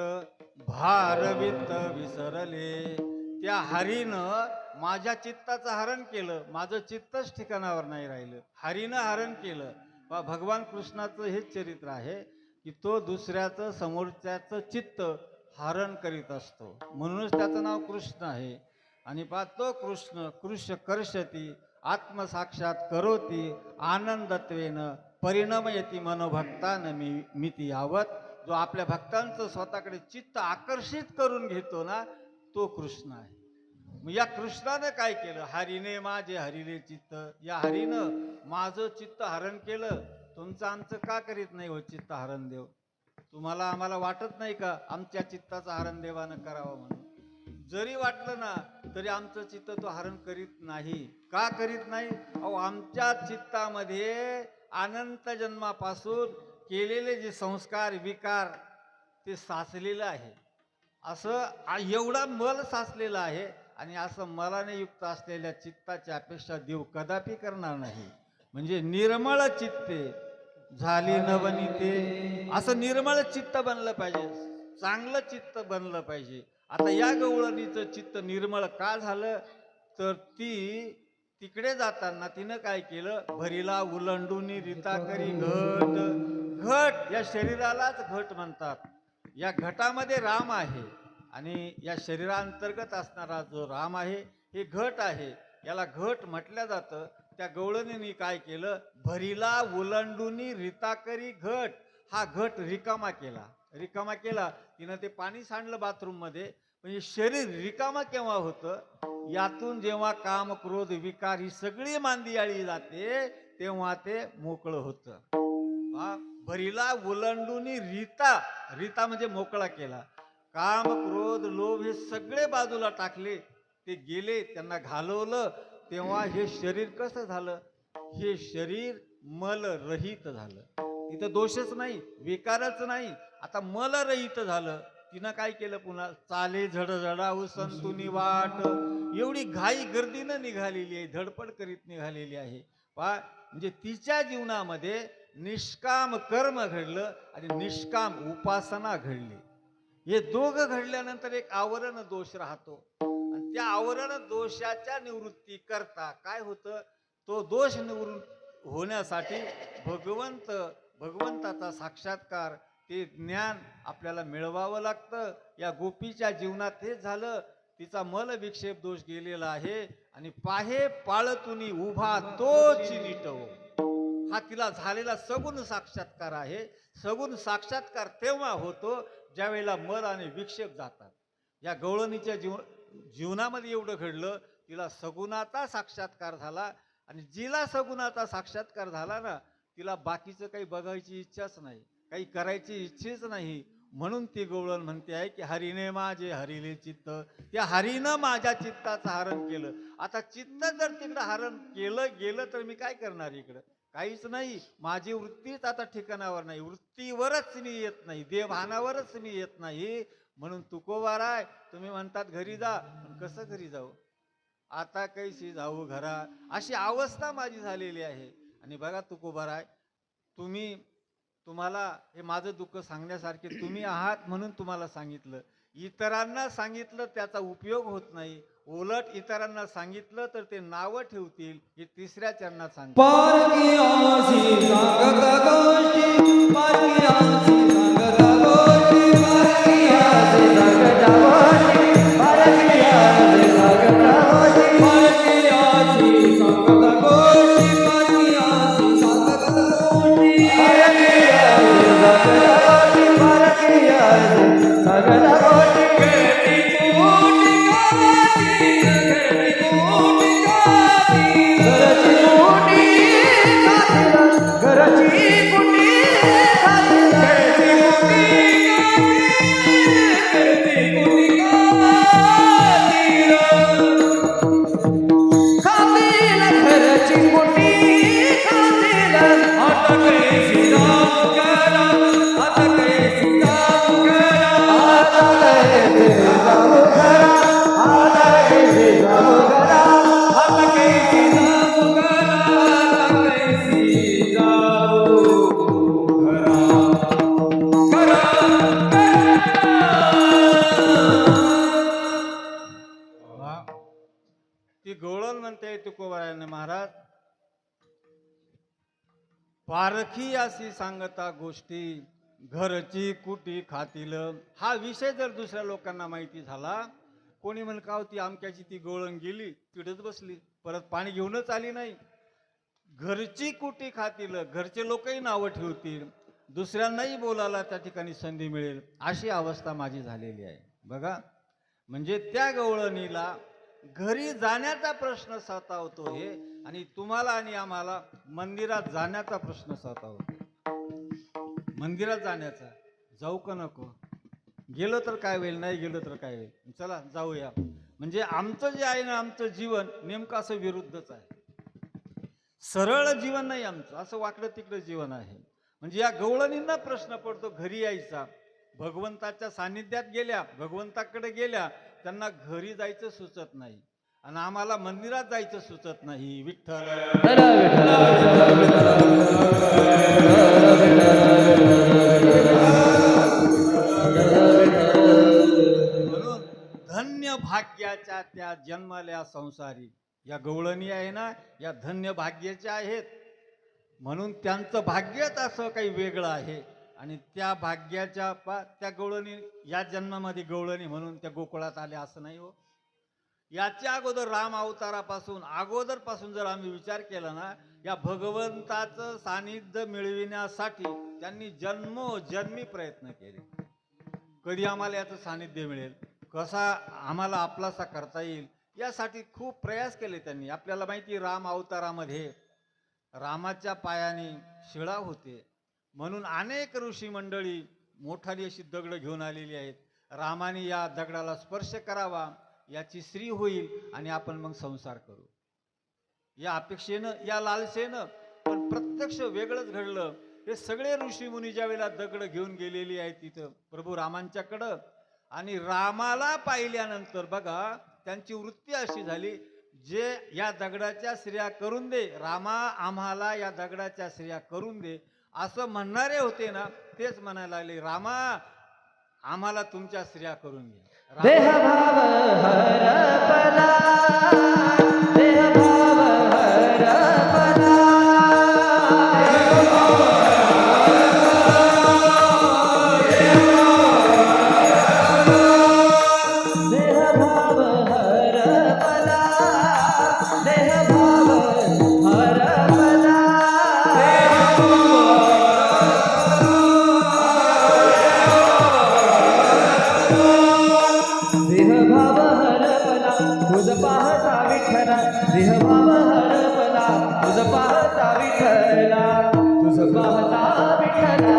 भारवित विसरले. त्या हरीनं माझ्या चित्ताचं हरण केलं, माझं चित्तच ठिकाणावर नाही राहिलं, हरीनं हरण केलं. भगवान कृष्णाचं हेच चरित्र आहे की तो दुसऱ्याचं समोरच्याचं चित्त हरण करीत असतो, म्हणूनच त्याचं नाव कृष्ण आहे. आणि तो कृष्ण कृष्ण कर्षती आत्मसाक्षात करोती आनंदत्वेन परिणमयती मनोभक्तान मिती यावत. जो आपल्या भक्तांचं स्वतःकडे चित्त आकर्षित करून घेतो ना, तो कृष्ण आहे. मग या कृष्णानं काय केलं, हरीने माझे हरिले चित्त, या हरीनं माझं चित्त हरण केलं. तुमचं आमचं का करीत नाही हो चित्त हरण देव? तुम्हाला आम्हाला वाटत नाही का आमच्या चित्ताचं हरण देवानं करावं म्हणून? जरी वाटलं ना तरी आमचं चित्त तो हरण करीत नाही. का करीत नाही? अहो आमच्या चित्तामध्ये अनंत जन्मापासून केलेले जे संस्कार विकार ते साचलेलं आहे. असं एवढा मल साचलेला आहे. आणि असं मलाने युक्त असलेल्या चित्ताची अपेक्षा देव कदापि करणार नाही. म्हणजे निर्मळ चित्ते झाली नवनीते, असं निर्मळ चित्त बनलं पाहिजे, चांगलं चित्त बनलं पाहिजे. आता या गवळणीचं चित्त निर्मळ का झालं, तर ती तिकडे जाताना तिनं काय केलं, भरीला उलंडूनी रीता करी घट. घट या शरीरालाच घट म्हणतात. या घटामध्ये राम आहे आणि या शरीरांतर्गत असणारा जो राम आहे हे घट आहे. याला घट म्हटलं जातं. त्या गवळणीने काय केलं, भरीला ओलांडूनी रिताकरी घट, हा घट रिकामा केला. रिकामा केला तिनं, ते पाणी सांडलं बाथरूम मध्ये. म्हणजे शरीर रिकामा केव्हा होतं, यातून जेव्हा काम क्रोध विकार ही सगळी मांदियाळी जाते तेव्हा ते मोकळं होतं. भरीला ओलांडूनी रीता, रीता म्हणजे मोकळा केला. काम क्रोध लोभ हे सगळे बाजूला टाकले, ते गेले, त्यांना घालवलं, तेव्हा हे शरीर कसं झालं, हे शरीर मलरहित झालं. तिथं दोषच नाही, विकारच नाही, आता मलरहित झालं. तिनं काय केलं, पुन्हा चाले झडझडाऊ संतुनी वाट, एवढी घाई गर्दीनं निघालेली आहे, धडपड करीत निघालेली आहे. म्हणजे तिच्या जीवनामध्ये निष्काम कर्म घडलं आणि निष्काम उपासना घडली. हे दोघं घडल्यानंतर एक आवरण दोष राहतो, आणि त्या आवरण दोषाच्या निवृत्ती करता काय होतं, तो दोष निवृत्त होण्यासाठी भगवंताचा साक्षात्कार, ते ज्ञान आपल्याला मिळवावं लागतं. या गोपीच्या जीवनात हेच झालं. तिचा मल विक्षेप दोष गेलेला आहे, आणि पाहे पाळतुनी उभा तोच निटव, हा तिला झालेला सगुण साक्षात्कार आहे. सगुण साक्षात्कार तेव्हा होतो ज्या वेळेला मल आणि विक्षेप जातात. या गवळणीच्या जीवनामध्ये एवढं घडलं, तिला सगुणाचा साक्षात्कार झाला, आणि जिला सगुणाचा साक्षात्कार झाला ना, तिला बाकीचं काही बघायची इच्छाच नाही, काही करायची इच्छाच नाही. म्हणून ती गवळण म्हणते आहे की हरीने माझे हरिले चित्त, त्या हरीनं माझ्या चित्ताचं हरण केलं. आता चित्त जर तिकडं हरण केलं गेलं तर मी काय करणार इकडं, काहीच नाही. माझी वृत्तीच आता ठिकाणावर नाही, वृत्तीवरच मी येत नाही, देवभानावरच मी येत नाही. म्हणून तुकोबाराय, तुम्ही म्हणतात घरी जा, पण कसं घरी जाऊ, आता कैसी जाऊ घरा, अशी अवस्था माझी झालेली आहे. आणि बघा तुकोबाराय, तुम्हाला हे माझं दुःख सांगण्यासारखे तुम्ही आहात म्हणून तुम्हाला सांगितलं. इतरांना सांगितलं त्याचा उपयोग होत नाही, उलट इतरांना सांगितलं तर ते नावं ठेवतील. हे तिसऱ्या चरणात सांगतात. पारखी आसी सांगता गोष्टी, पारखी आसी सांगता गोष्टी, पारखी आसी सांगता गोष्टी, पारखी आसी सांगता गोष्टी, पारखी आसी सांगता गोष्टी, पारखी आसी सांगता गोष्टी, पारखी आसी सांगता गोष्टी, पारखी आसी सांगता गोष्टी. घरची मोठी गाती, घरची मोठी गाती, घरची मोठी गाती, घरची मोठी गाती, घरची मोठी गाती, खातील घरची मोठी खातील. आता कैसी जाऊ घरा, आता कैसी जाऊ घरा, आता कैसी जाऊ घरा, आता कैसी जाऊ घरा, आता कैसी जाऊ घरा, आता कैसी जाऊ घरा, वा. ती गवळण म्हणते तुकोबारायने, महाराज पारखी अशी सांगता गोष्टी, घरची कुटी खातील. हा विषय जर दुसऱ्या लोकांना माहिती झाला, कोणी म्हण का होती आमक्याची ती गवळण गेली, तिथंच बसली, परत पाणी घेऊनच आली नाही. घरची कुटी खातील, घरचे लोकही नावं ठेवतील, दुसऱ्यांनाही बोलायला त्या ठिकाणी संधी मिळेल, अशी अवस्था माझी झालेली आहे. बघा, म्हणजे त्या गवळणीला घरी जाण्याचा प्रश्न सतावतो हे, आणि तुम्हाला आणि आम्हाला मंदिरात जाण्याचा प्रश्न सतावतो. मंदिरात जाण्याचा, जाऊ का नको, गेलो तर काय होईल, नाही गेलो तर काय होईल, चला जाऊया. म्हणजे आमचं जे आहे ना, आमचं जीवन नेमकं असं विरुद्धच आहे. सरळ जीवन नाही आमचं, असं वाकडं तिकडं जीवन आहे. म्हणजे या गवळणींना प्रश्न पडतो घरी यायचा. भगवंताच्या सान्निध्यात गेल्या, भगवंताकडे गेल्या, त्यांना घरी जायचं सुचत नाही, आणि आम्हाला मंदिरात जायचं सुचत नाही. विठ्ठल म्हणून धन्य भाग्याच्या त्या जन्मल्या संसारी या गवळणी आहे ना, या धन्य भाग्याच्या आहेत. म्हणून त्यांचं भाग्यच असं काही वेगळं आहे, आणि त्या भाग्याच्या त्या गवळणी या जन्मामध्ये गवळणी म्हणून त्या गोकुळात आल्या असं नाही हो. याच्या अगोदर राम अवतारापासून अगोदरपासून जर आम्ही विचार केला ना, या भगवंताचं सानिध्य मिळविण्यासाठी त्यांनी जन्मोजन्मी प्रयत्न केले. कधी आम्हाला याचं सानिध्य मिळेल, कसा आम्हाला आपलासा करता येईल, यासाठी खूप प्रयास केले त्यांनी. आपल्याला माहिती राम अवतारामध्ये रामाच्या पायाने शिळा होते म्हणून अनेक ऋषी मंडळी मोठाली अशी दगड घेऊन आलेली आहेत. रामाने या दगडाला स्पर्श करावा, याची श्री होईल आणि आपण मग संसार करू, या अपेक्षेनं, या लालसेनं. पण प्रत्यक्ष वेगळंच घडलं. हे सगळे ऋषी मुनी ज्या वेळेला दगड घेऊन गेलेली आहेत तिथं प्रभू रामांच्याकडं, आणि रामाला पाहिल्यानंतर बघा त्यांची वृत्ती अशी झाली, जे या दगडाच्या श्रेया करून दे रामा, आम्हाला या दगडाच्या श्रेया करून दे, असं म्हणणारे होते ना, तेच म्हणायला लागले, रामा आम्हाला तुमच्या श्रेया करून घे. देह भाव हरपला, देह भाव हरपला, देह भाव हरपला, देह भाव हरपला, देह भाव हरपला तुझ पाहता विठ्ठला, देह भाव हरपला तुझ पाहता विठ्ठला, तुझ पाहता विठ्ठला,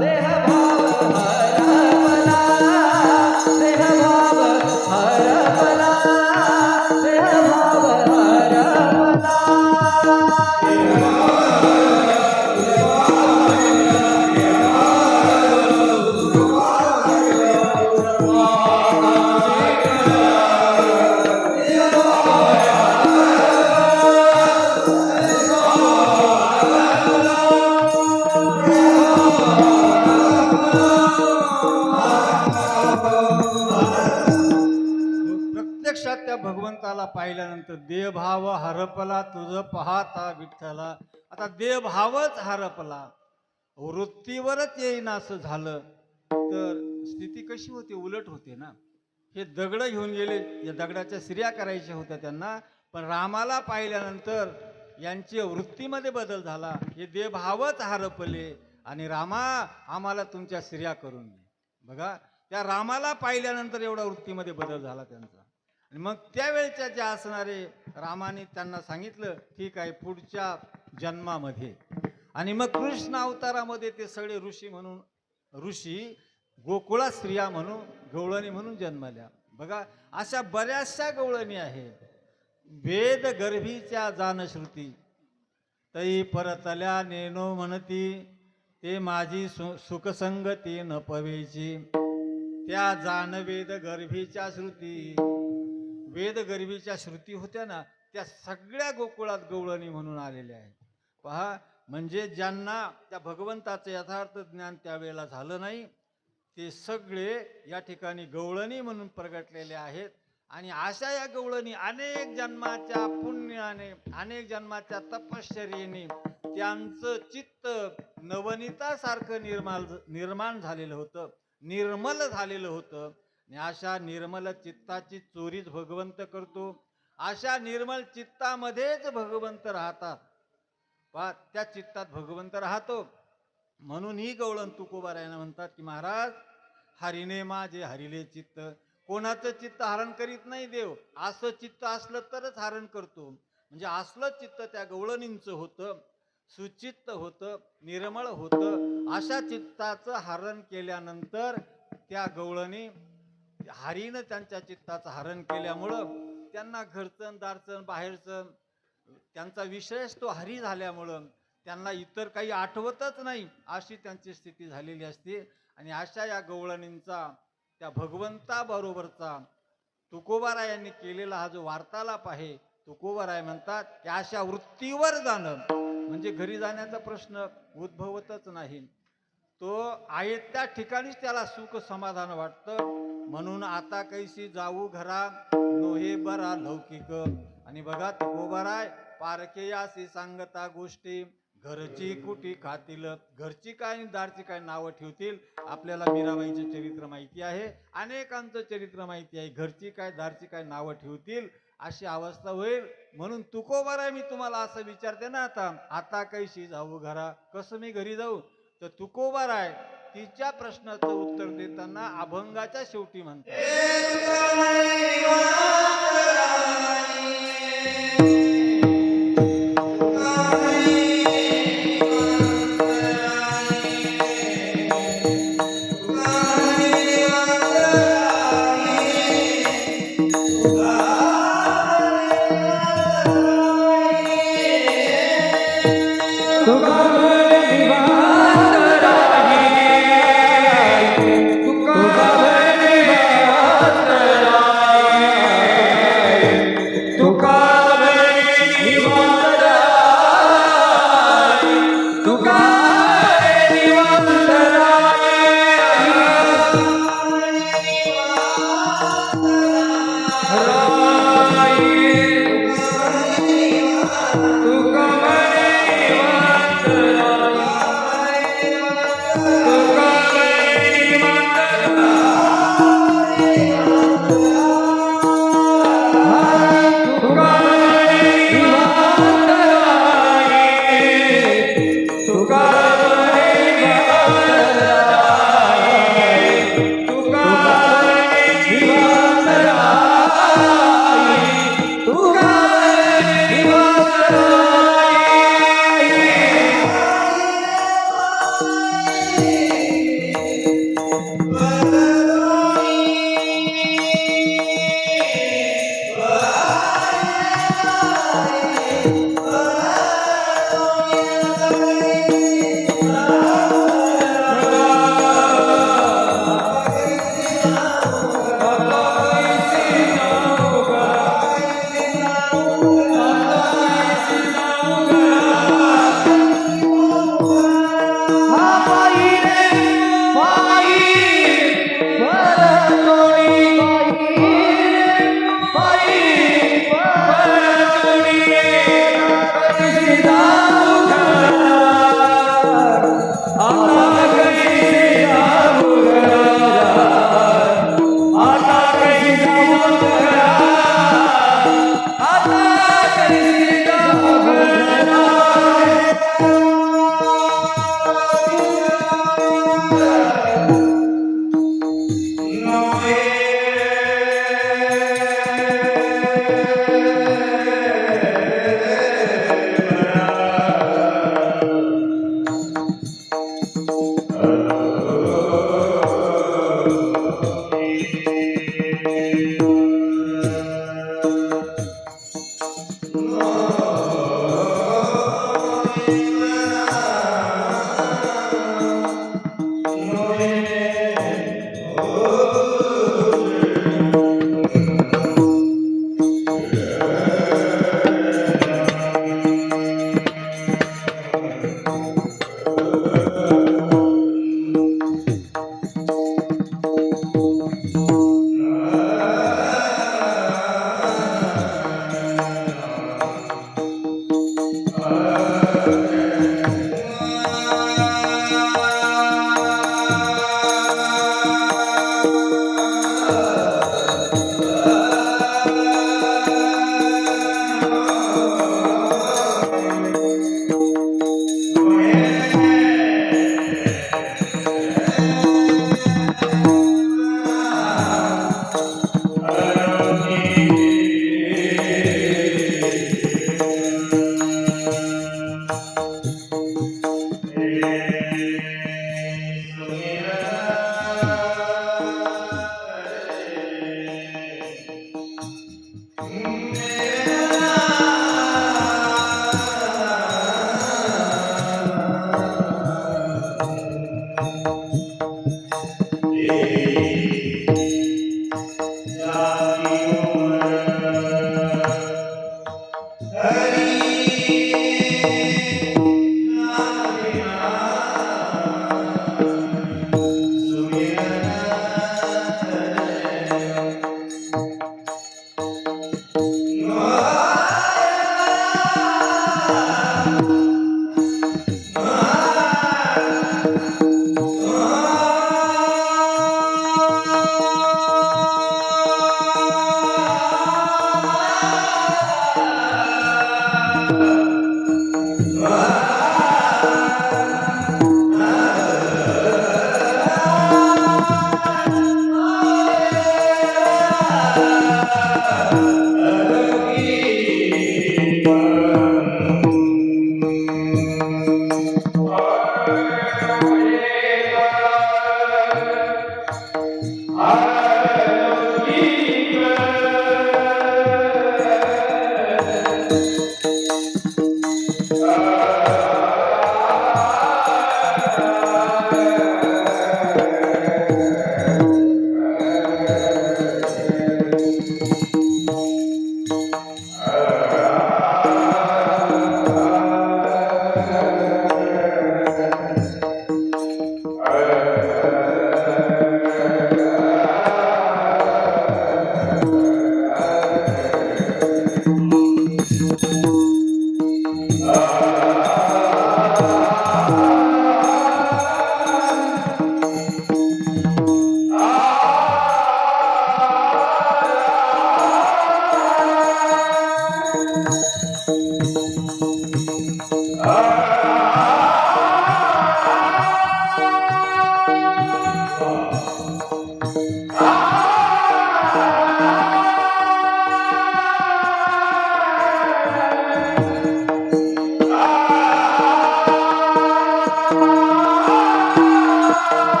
देह भाव हरपला, देह भाव हरपला, देह भाव हरपला. प्रत्यक्षात त्या भगवंताला पाहिल्यानंतर देहभाव हरपला तुझ पाहता विठ्ठला. आता देहभावच हरपला, वृत्तीवरच येईन असं झालं तर स्थिती कशी होते, उलट होते ना. हे दगड घेऊन गेले, या दगडाच्या श्रेया करायच्या होत्या त्यांना, पण रामाला पाहिल्यानंतर यांची वृत्तीमध्ये बदल झाला. हे देहभावच हरपले आणि रामा आम्हाला तुमच्या श्रेया करून घे. बघा त्या रामाला पाहिल्यानंतर एवढा वृत्तीमध्ये बदल झाला त्यांचा. आणि मग त्यावेळच्या जे असणारे रामाने त्यांना सांगितलं, ठीक आहे पुढच्या जन्मामध्ये. आणि मग कृष्ण अवतारामध्ये ते सगळे ऋषी गोकुळात स्त्रिया म्हणून गवळणी म्हणून जन्मल्या. बघा अशा बऱ्याचशा गवळणी आहेत. वेद गर्भीच्या जानश्रुती तई परतल्या नेनो म्हणती, ते माझी सुखसंगती न पवेची. त्या जाण वेद गर्भीच्या श्रुती, वेद गर्भीच्या श्रुती होत्या ना, त्या सगळ्या गोकुळात गवळणी म्हणून आलेल्या आहेत. पहा, म्हणजे ज्यांना त्या भगवंताचं यथार्थ ज्ञान त्यावेळेला झालं नाही, ते सगळे या ठिकाणी गवळणी म्हणून प्रगटलेले आहेत. आणि अशा या गवळणी अनेक जन्माच्या पुण्याने, अनेक जन्माच्या तपश्चर्येने त्यांचं चित्त नवनीतासारखं निर्माण झालेलं होतं, निर्मल झालेलं होतं. आणि अशा निर्मल चित्ताची चोरीच भगवंत करतो. अशा निर्मल चित्तामध्येच भगवंत राहतात. पहा त्या चित्तात भगवंत राहतो. म्हणून ही गवळण तुकोबारायनं म्हणतात की महाराज हरिने माझे हरिले चित्त. कोणाचं चित्त हरण करीत नाही देव, असं चित्त असलं तरच हरण करतो. म्हणजे असलं चित्त त्या गवळणींचं होतं, सुचित्त होतं, निर्मळ होतं. अशा चित्ताचं हरण केल्यानंतर त्या गवळणी, हरीनं त्यांच्या चित्ताचं हरण केल्यामुळं त्यांना घरचं दारचं बाहेरचं त्यांचा विषयच तो हरी झाल्यामुळं त्यांना इतर काही आठवतच नाही, अशी त्यांची स्थिती झालेली असते. आणि अशा या गवळणींचा त्या भगवंताबरोबरचा तुकोबारायांनी केलेला हा जो वार्तालाप आहे, तुकोबाराय म्हणतात की अशा वृत्तीवर जाणं म्हणजे घरी जाण्याचा प्रश्न उद्भवतच नाही. तो आहे त्या ठिकाणीच त्याला सुख समाधान वाटतं. म्हणून आता कैसी जाऊ घरा नोहे बरा लौकिक. आणि बघा तुकोबाराय पारके यासी सांगता गोष्टी, घरची कुटी खातील, घरची काय आणि दारची काय नावं ठेवतील. आपल्याला मीराबाईचे चरित्र माहिती आहे, अनेकांचं चरित्र माहिती आहे. घरची काय दारची काय नावं ठेवतील अशी अवस्था होईल. म्हणून तुकोबाराय मी तुम्हाला असं विचारते ना, आता कैशी जाऊ घरा, कसं मी घरी जाऊ. तर तुकोबाराय तिच्या प्रश्नाचं उत्तर देताना अभंगाच्या शेवटी म्हणतात,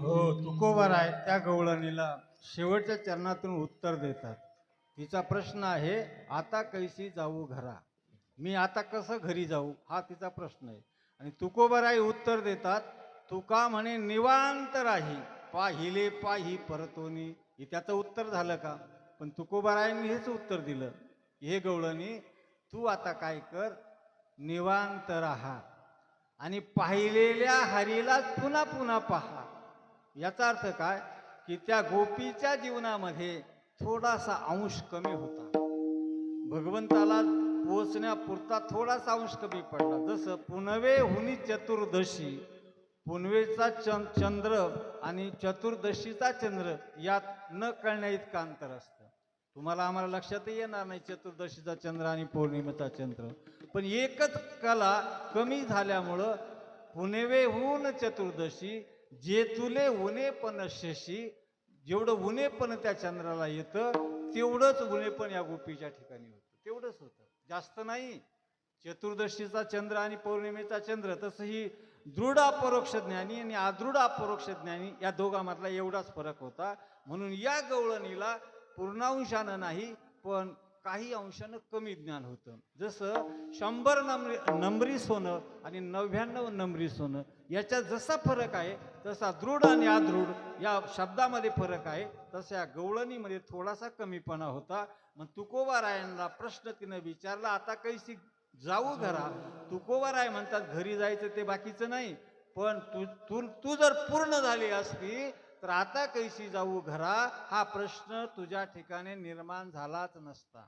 हो तुकोबाराय त्या गवळणीला शेवटच्या चरणातून उत्तर देतात. तिचा प्रश्न आहे, आता कैसी जाऊ घरा, मी आता कसं घरी जाऊ, हा तिचा प्रश्न आहे. आणि तुकोबाराय उत्तर देतात, तुका म्हणे निवांत राही, पाहिले पाही परतोनी. हे त्याचं उत्तर झालं का? पण तुकोबारायांनी हेच उत्तर दिलं, हे गवळणी तू आता काय कर, निवांत राहा आणि पाहिलेल्या हरीलाच पुन्हा पुन्हा पहा. याचा अर्थ काय की त्या गोपीच्या जीवनामध्ये थोडासा अंश कमी होता, भगवंताला पोचण्यापुरता थोडासा अंश कमी पडला. जसं पुनवे हुनी चतुर्दशी, पुनवेचा चंद्र आणि चतुर्दशीचा चंद्र यात न कळण्या इतकं अंतर असतं. तुम्हाला आम्हाला लक्षातही येणार नाही चतुर्दशीचा चंद्र आणि पौर्णिमेचा चंद्र, पण एकच कला कमी झाल्यामुळं पुनवेहून चतुर्दशी जे तुले उनेपण शशी, जेवढं उनेपण त्या चंद्राला येतं तेवढंच उनेपण या गोपीच्या ठिकाणी होतं, तेवढंच होतं, जास्त नाही. चतुर्दशीचा चंद्र आणि पौर्णिमेचा चंद्र, तसं ही दृढ अपरोक्ष ज्ञानी आणि अदृढ अपरोक्ष ज्ञानी या दोघांमधला एवढाच फरक होता. म्हणून या गवळणीला पूर्णांशानं नाही पण काही अंशानं कमी ज्ञान होतं. जसं 100 नंबरी सोनं आणि 99 नंबरी सोनं याच्यात जसा फरक आहे तसा दृढ आणि अदृढ या शब्दामध्ये फरक आहे, तसा या गवळणीमध्ये थोडासा कमीपणा होता. मग तुकोबारायांना प्रश्न तिनं विचारला, आता कैसी जाऊ घरा. तुकोबाराय म्हणतात घरी जायचं ते बाकीचं नाही, पण तू जर पूर्ण झाली असती तर आता कैसी जाऊ घरा हा प्रश्न तुझ्या ठिकाणी निर्माण झालाच नसता.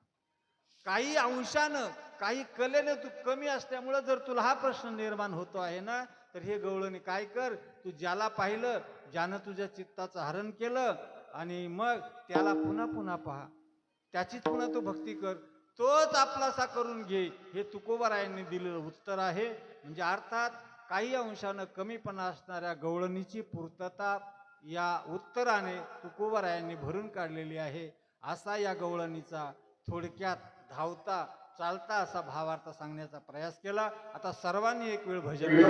काही अंशानं काही कलेनं तू कमी असल्यामुळं जर तुला हा प्रश्न निर्माण होतो आहे ना, तर हे गवळणी काय कर, तू ज्याला पाहिलं, ज्यानं तुझ्या चित्ताचं हरण केलं आणि मग त्याला पुन्हा पुन्हा पहा, त्याचीच पुन्हा तू भक्ती कर, तोच आपलासा करून घे. हे तुकोबारायांनी दिलेलं उत्तर आहे. म्हणजे अर्थात काही अंशानं कमीपणा असणाऱ्या गवळणीची पूर्तता या उत्तराने तुकोबारायांनी भरून काढलेली आहे. असा या गवळणीचा थोडक्यात धावता चालता असा भावार्थ सांगण्याचा प्रयास केला. आता सर्वांनी एक वेळ भजन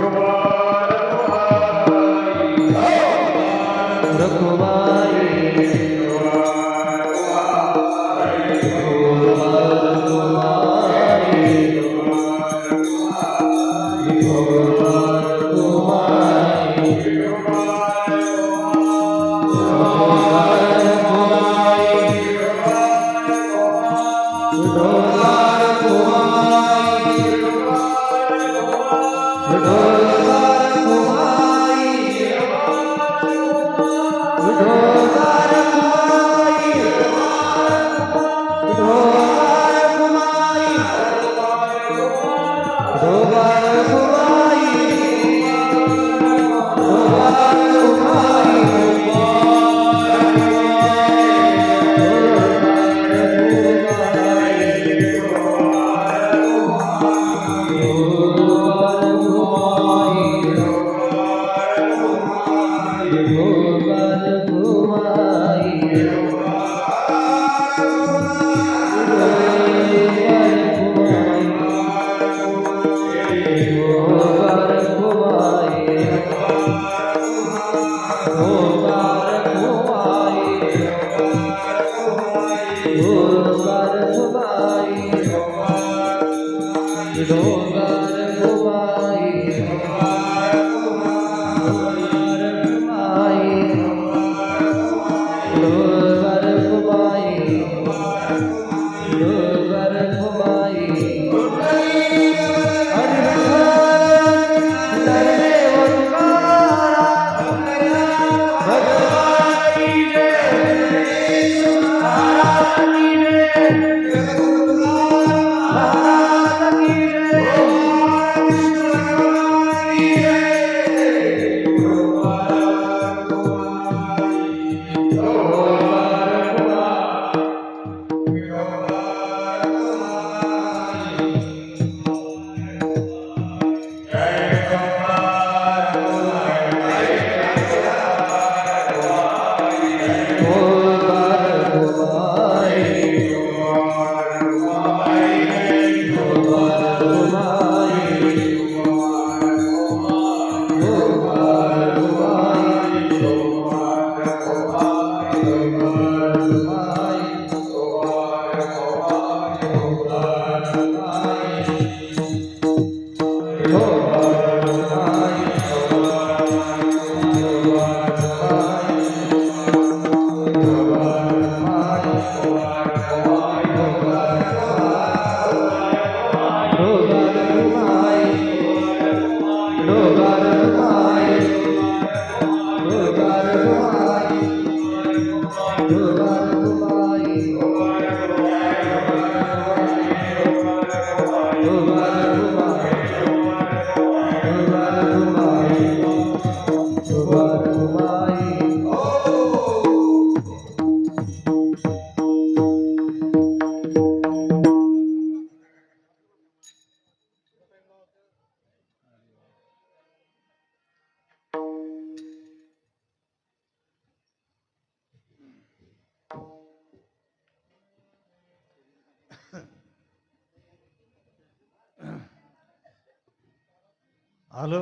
आलो.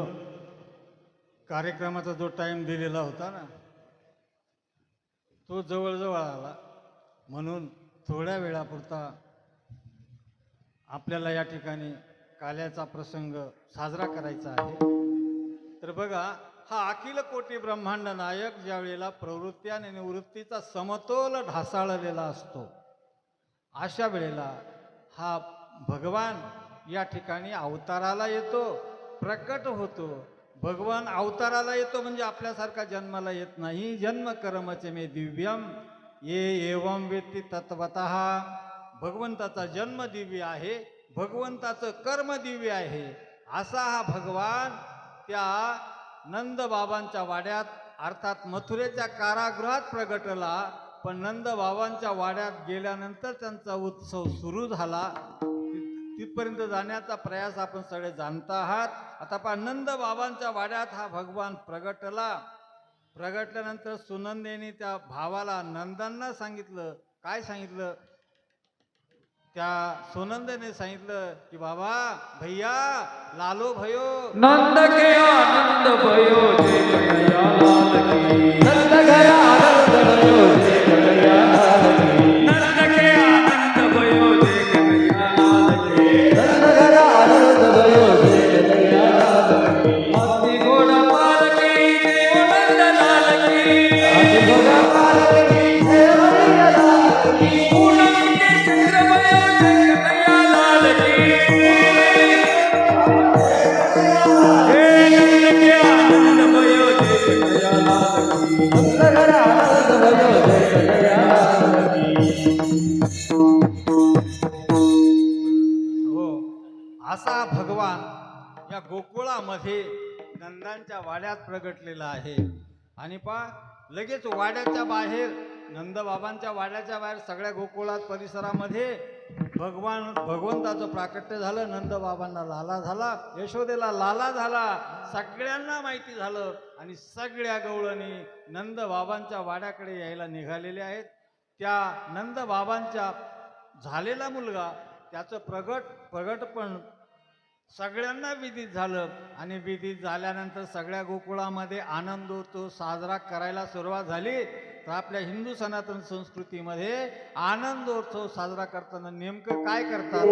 कार्यक्रमाचा जो टाइम दिलेला होता ना तो जवळजवळ आला, म्हणून थोड्या वेळापुरता आपल्याला या ठिकाणी काल्याचा प्रसंग साजरा करायचा आहे. तर बघा, हा अखिल कोटी ब्रह्मांड नायक ज्या वेळेला प्रवृत्ती आणि निवृत्तीचा समतोल ढासाळलेला असतो, अशा वेळेला हा भगवान या ठिकाणी अवताराला येतो, प्रकट होतो. भगवान अवताराला येतो म्हणजे आपल्यासारखा जन्माला येत नाही. जन्म कर्मचे मे दिव्यम ये एवं वेत्ती तत्वतः. भगवंताचा जन्म दिव्य आहे, भगवंताचं कर्म दिव्य आहे. असा हा भगवान त्या नंद बाबांच्या वाड्यात अर्थात मथुरेच्या कारागृहात प्रगटला. पण नंद बाबांच्या वाड्यात गेल्यानंतर त्यांचा उत्सव सुरू झाला. तिथपर्यंत जाण्याचा प्रयास आपण सगळे जाणत आहात. आता पहा, नंद बाबांच्या वाड्यात हा भगवान प्रगटला. प्रगटल्यानंतर सुनंदेने त्या भावाला नंदांना सांगितलं. काय सांगितलं? त्या सुनंदेने सांगितलं की बाबा भैया लालो भयो. नंद के आनंद भयो जे कन्हैया लाल की. नंद घरा आनंद भयो जे कन्हैया लाल की. नंद के आनंद भयो जे कन्हैया लाल की. नंद घरा आनंद भयो जे कन्हैया लाल की. हाथी घोडा पालकी देव नंद लाल की. हाथी घोडा पालकी देव नंद लाल की. पूनम के चंद्र भयो जे कन्हैया लाल की. हे नंद के आनंद भयो जे कन्हैया लाल की. नंद घरा आनंद भयो जे कन्हैया लाल की. हो, असा भगवान या गोकुळामध्ये नंदांच्या वाड्यात प्रगटलेला आहे. आणि पहा, लगेच वाड्याच्या बाहेर, नंदबाबांच्या वाड्याच्या बाहेर सगळ्या गोकुळात परिसरामध्ये भगवंताचं प्राकट्य झालं. नंदबाबांना लाला झाला, यशोदेला लाला झाला, सगळ्यांना माहिती झालं. आणि सगळ्या गवळणी नंदबाबांच्या वाड्याकडे यायला निघालेले आहेत. त्या नंदबाबांच्या झालेला मुलगा त्याचं प्रगटपण सगळ्यांना विदित झालं. आणि विदित झाल्यानंतर सगळ्या गोकुळामध्ये आनंदोत्सव साजरा करायला सुरुवात झाली. तर आपल्या हिंदू सनातन संस्कृतीमध्ये आनंदोत्सव साजरा करताना नेमकं काय करतात?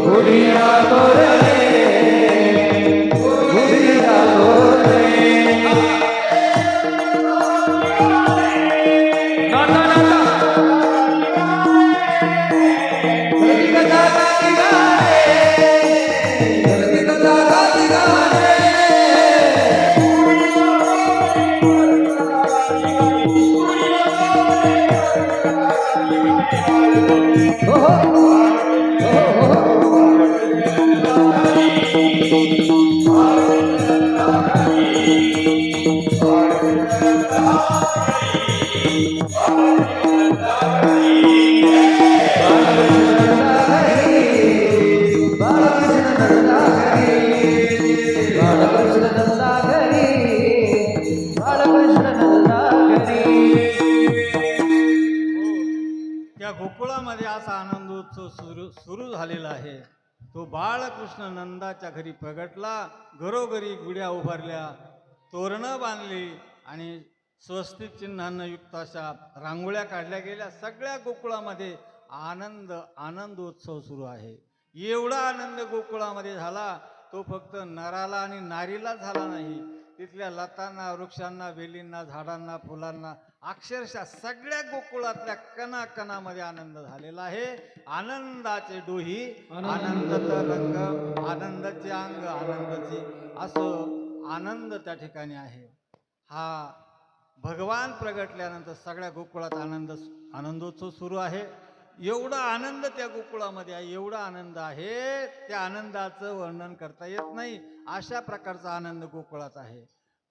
घोडिया तोरणे, घोडिया तोरणे. नाता नाता कथा गाती गाणे, कथा गाती गाणे. हो हो हो हो. त्या गोकुळामध्ये असा आनंदोत्सव सुरू झालेला आहे. तो बाळकृष्ण नंदाच्या घरी प्रगटला. घरोघरी गुड्या उभारल्या, तोरणं बांधली आणि स्वस्तिक चिन्हांना युक्त अशा रांगोळ्या काढल्या गेल्या. सगळ्या गोकुळामध्ये आनंदोत्सव सुरू आहे. एवढा आनंद गोकुळामध्ये झाला तो फक्त नराला आणि नारीला झाला नाही, तिथल्या लतांना, वृक्षांना, वेलींना, झाडांना, फुलांना, अक्षरशः सगळ्या गोकुळातल्या कणाकणामध्ये आनंद झालेला आहे. आनंदाचे डोही, आनंद रंग, आनंदाचे अंग, आनंदाचे असं आनंद त्या ठिकाणी आहे. हा भगवान प्रगटल्यानंतर सगळ्या गोकुळात आनंदोत्सव सुरू आहे. एवढा आनंद त्या गोकुळामध्ये आहे, एवढा आनंद आहे, त्या आनंदाचं वर्णन करता येत नाही. अशा प्रकारचा आनंद गोकुळात आहे.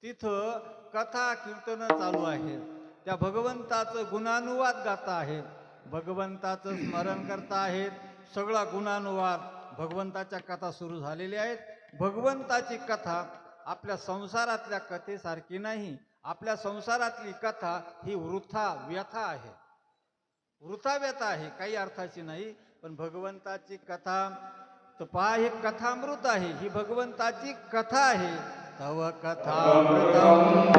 तिथं कथा कीर्तन चालू आहे. त्या भगवंताचं गुणानुवाद गाता आहेत, भगवंताचं स्मरण करता आहेत. सगळा गुणानुवाद भगवंताच्या कथा सुरू झालेल्या आहेत. भगवंताची कथा आपल्या संसारातल्या कथेसारखी नाही. आपल्या संसारातली कथा ही वृथा व्यथा आहे, वृथा व्यथा आहे, काही अर्थाची नाही. पण भगवंताची कथा तर पहा, हे कथामृत आहे, ही भगवंताची कथा आहे. तव कथामृतम,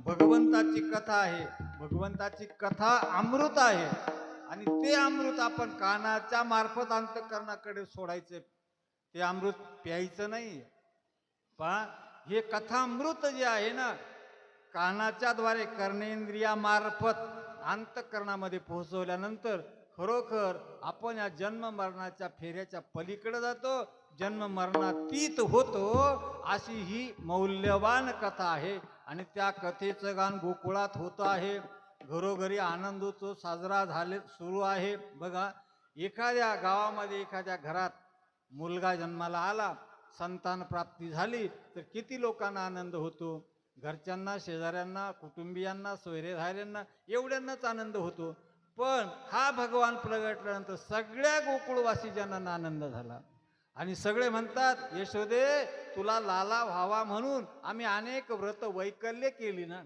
भगवंताची कथा आहे, भगवंताची कथा अमृत आहे. आणि ते अमृत आपण कानाच्या मार्फत अंतःकरणाकडे सोडायचे, ते अमृत प्यायचं नाही. पहा, हे कथामृत जे आहे ना, कानाच्या द्वारे कर्णेंद्रियामार्फत अंतःकरणामध्ये पोहोचवल्यानंतर खरोखर आपण या जन्म मरणाच्या फेऱ्याच्या पलीकडे जातो, जन्म मरणातीत होतो. अशी ही मौल्यवान कथा आहे. आणि त्या कथेचं गान गोकुळात होतं आहे. घरोघरी आनंदोत्सव साजरा सुरू आहे. बघा, एखाद्या गावामध्ये, एखाद्या घरात मुलगा जन्माला आला, संतान प्राप्ती झाली तर किती लोकांना आनंद होतो. घरच्यांना, शेजाऱ्यांना, कुटुंबियांना, सोयरेधाऱ्यांना एवढ्यांनाच आनंद होतो. पण हा भगवान प्रगटल्यानंतर सगळ्या गोकुळवासीजनांना आनंद झाला. आणि सगळे म्हणतात, यशोदे, तुला लाला व्हावा म्हणून आम्ही अनेक व्रत वैकल्य केली ना,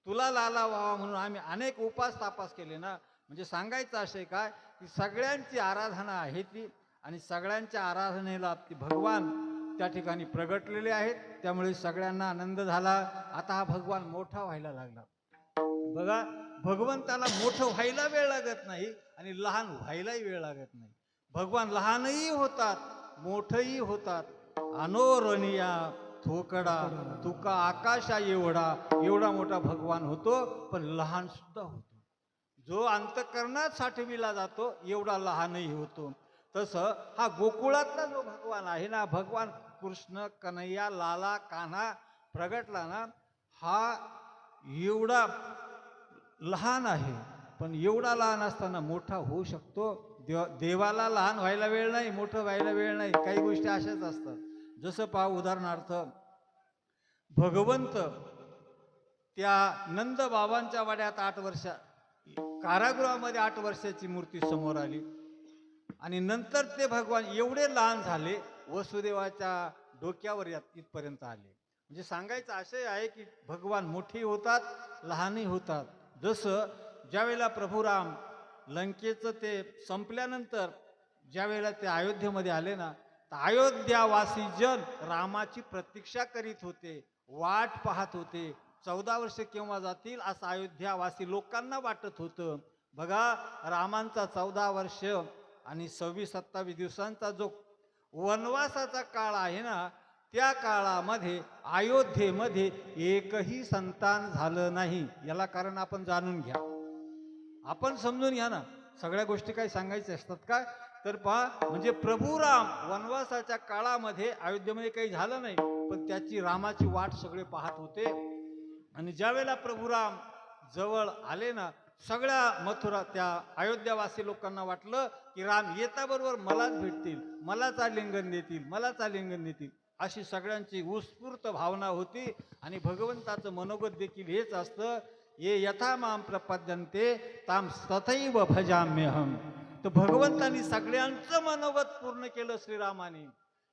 तुला लाला व्हावा म्हणून आम्ही अनेक उपास तापास केले ना. म्हणजे सांगायचं असे काय की सगळ्यांची आराधना आहे ती, आणि सगळ्यांच्या आराधनेला ती भगवान त्या ठिकाणी प्रगटलेले आहेत. त्यामुळे सगळ्यांना आनंद झाला. आता हा भगवान मोठा व्हायला लागला. बघा, भगवंताला मोठं व्हायला वेळ लागत नाही आणि लहान व्हायलाही वेळ लागत नाही. भगवान लहानही होतात, मोठही होतात. अनोरणिया थोकडा तुका आकाशा एवढा, एवढा मोठा भगवान होतो, पण लहान सुद्धा होतो. जो अंतःकरणात साठविला जातो एवढा लहानही होतो. तसं हा गोकुळातला जो भगवान आहे ना, भगवान कृष्ण कन्हैया लाला कान्हा प्रगटला ना, हा एवढा लहान आहे, पण एवढा लहान असताना मोठा होऊ शकतो. देवाला लहान व्हायला वेळ नाही, मोठं व्हायला वेळ नाही. काही गोष्टी अशाच असतात. जसं पहा, उदाहरणार्थ भगवंत त्या नंद बाबांच्या वाड्यात 8 वर्ष कारागृहामध्ये 8 वर्षाची मूर्ती समोर आली. आणि नंतर ते भगवान एवढे लहान झाले, वसुदेवाच्या डोक्यावर इथपर्यंत आले. म्हणजे सांगायचं असे आहे की भगवान मोठे होतात, लहानही होतात. जसं ज्यावेळेला प्रभू राम लंकेचं ते संपल्यानंतर ज्यावेळेला ते अयोध्येमध्ये आले ना, तर अयोध्यावासी जन रामाची प्रतीक्षा करीत होते, वाट पाहत होते. 14 वर्ष केव्हा जातील असं अयोध्यावासी लोकांना वाटत होतं. बघा, रामांचा 14 वर्ष आणि 26-27 दिवसांचा जो वनवासाचा काळ आहे ना, त्या काळामध्ये अयोध्येमध्ये एकही संतान झालं नाही. याला कारण आपण जाणून घ्या, आपण समजून घ्या ना. सगळ्या गोष्टी काही सांगायच्या असतात का? तर पहा, म्हणजे प्रभू राम वनवासाच्या काळामध्ये अयोध्येमध्ये काही झालं नाही, पण त्याची रामाची वाट सगळे पाहत होते. आणि ज्यावेळेला प्रभू राम जवळ आले ना, सगळ्या मथुरा त्या अयोध्यावासी लोकांना वाटलं की राम येताबरोबर मलाच भेटतील, मलाच आलिंगन देतील, मलाच आलिंगन देतील, अशी सगळ्यांची उत्स्फूर्त भावना होती. आणि भगवंताचं मनोगत देखील हेच असतं, ये यथा माम प्रपद्यन्ते ताम तथैव भजाम्यहम. तर भगवंतांनी सगळ्यांचं मनोगत पूर्ण केलं श्रीरामाने.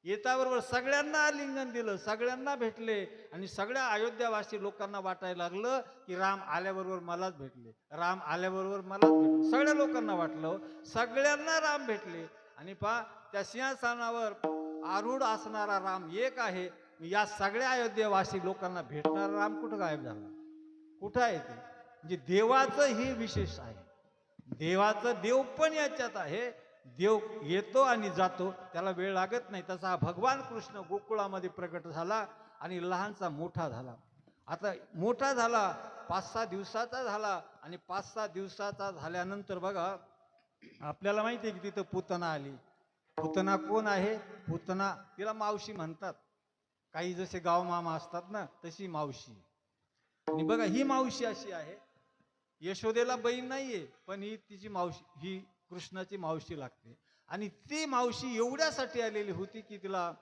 येताबरोबर सगळ्यांना आलिंगन दिलं, सगळ्यांना भेटले आणि सगळ्या अयोध्यावासी लोकांना वाटायला लागलं की राम आल्याबरोबर मलाच भेटले, राम आल्याबरोबर मलाच भेटले. सगळ्या लोकांना वाटलं, सगळ्यांना राम भेटले. आणि पहा त्या सिंहासनावर आरूढ असणारा राम एक आहे. या सगळ्या अयोध्येवासी लोकांना भेटणारा राम कुठं गायब झाला? कुठं आहे ते? म्हणजे देवाचं हे विशेष आहे. देवाचं देव पण याच्यात आहे. देव येतो आणि जातो, त्याला वेळ लागत नाही. तसा हा भगवान कृष्ण गोकुळामध्ये प्रकट झाला आणि लहानचा मोठा झाला. आता मोठा झाला 5-6 दिवसाचा झाला आणि 5-6 दिवसाचा झाल्यानंतर बघा आपल्याला माहिती आहे की तिथं पूतना आली. पूतना कोण आहे? पूतना तिला मावशी म्हणतात. काही जसे गाव मामा असतात ना तशी मावशी. आणि बघा ही मावशी अशी आहे, यशोदेला बहीण नाहीये पण ही तिची मावशी, ही कृष्णाची मावशी लागते. आणि ती मावशी एवढ्यासाठी आलेली होती की तिला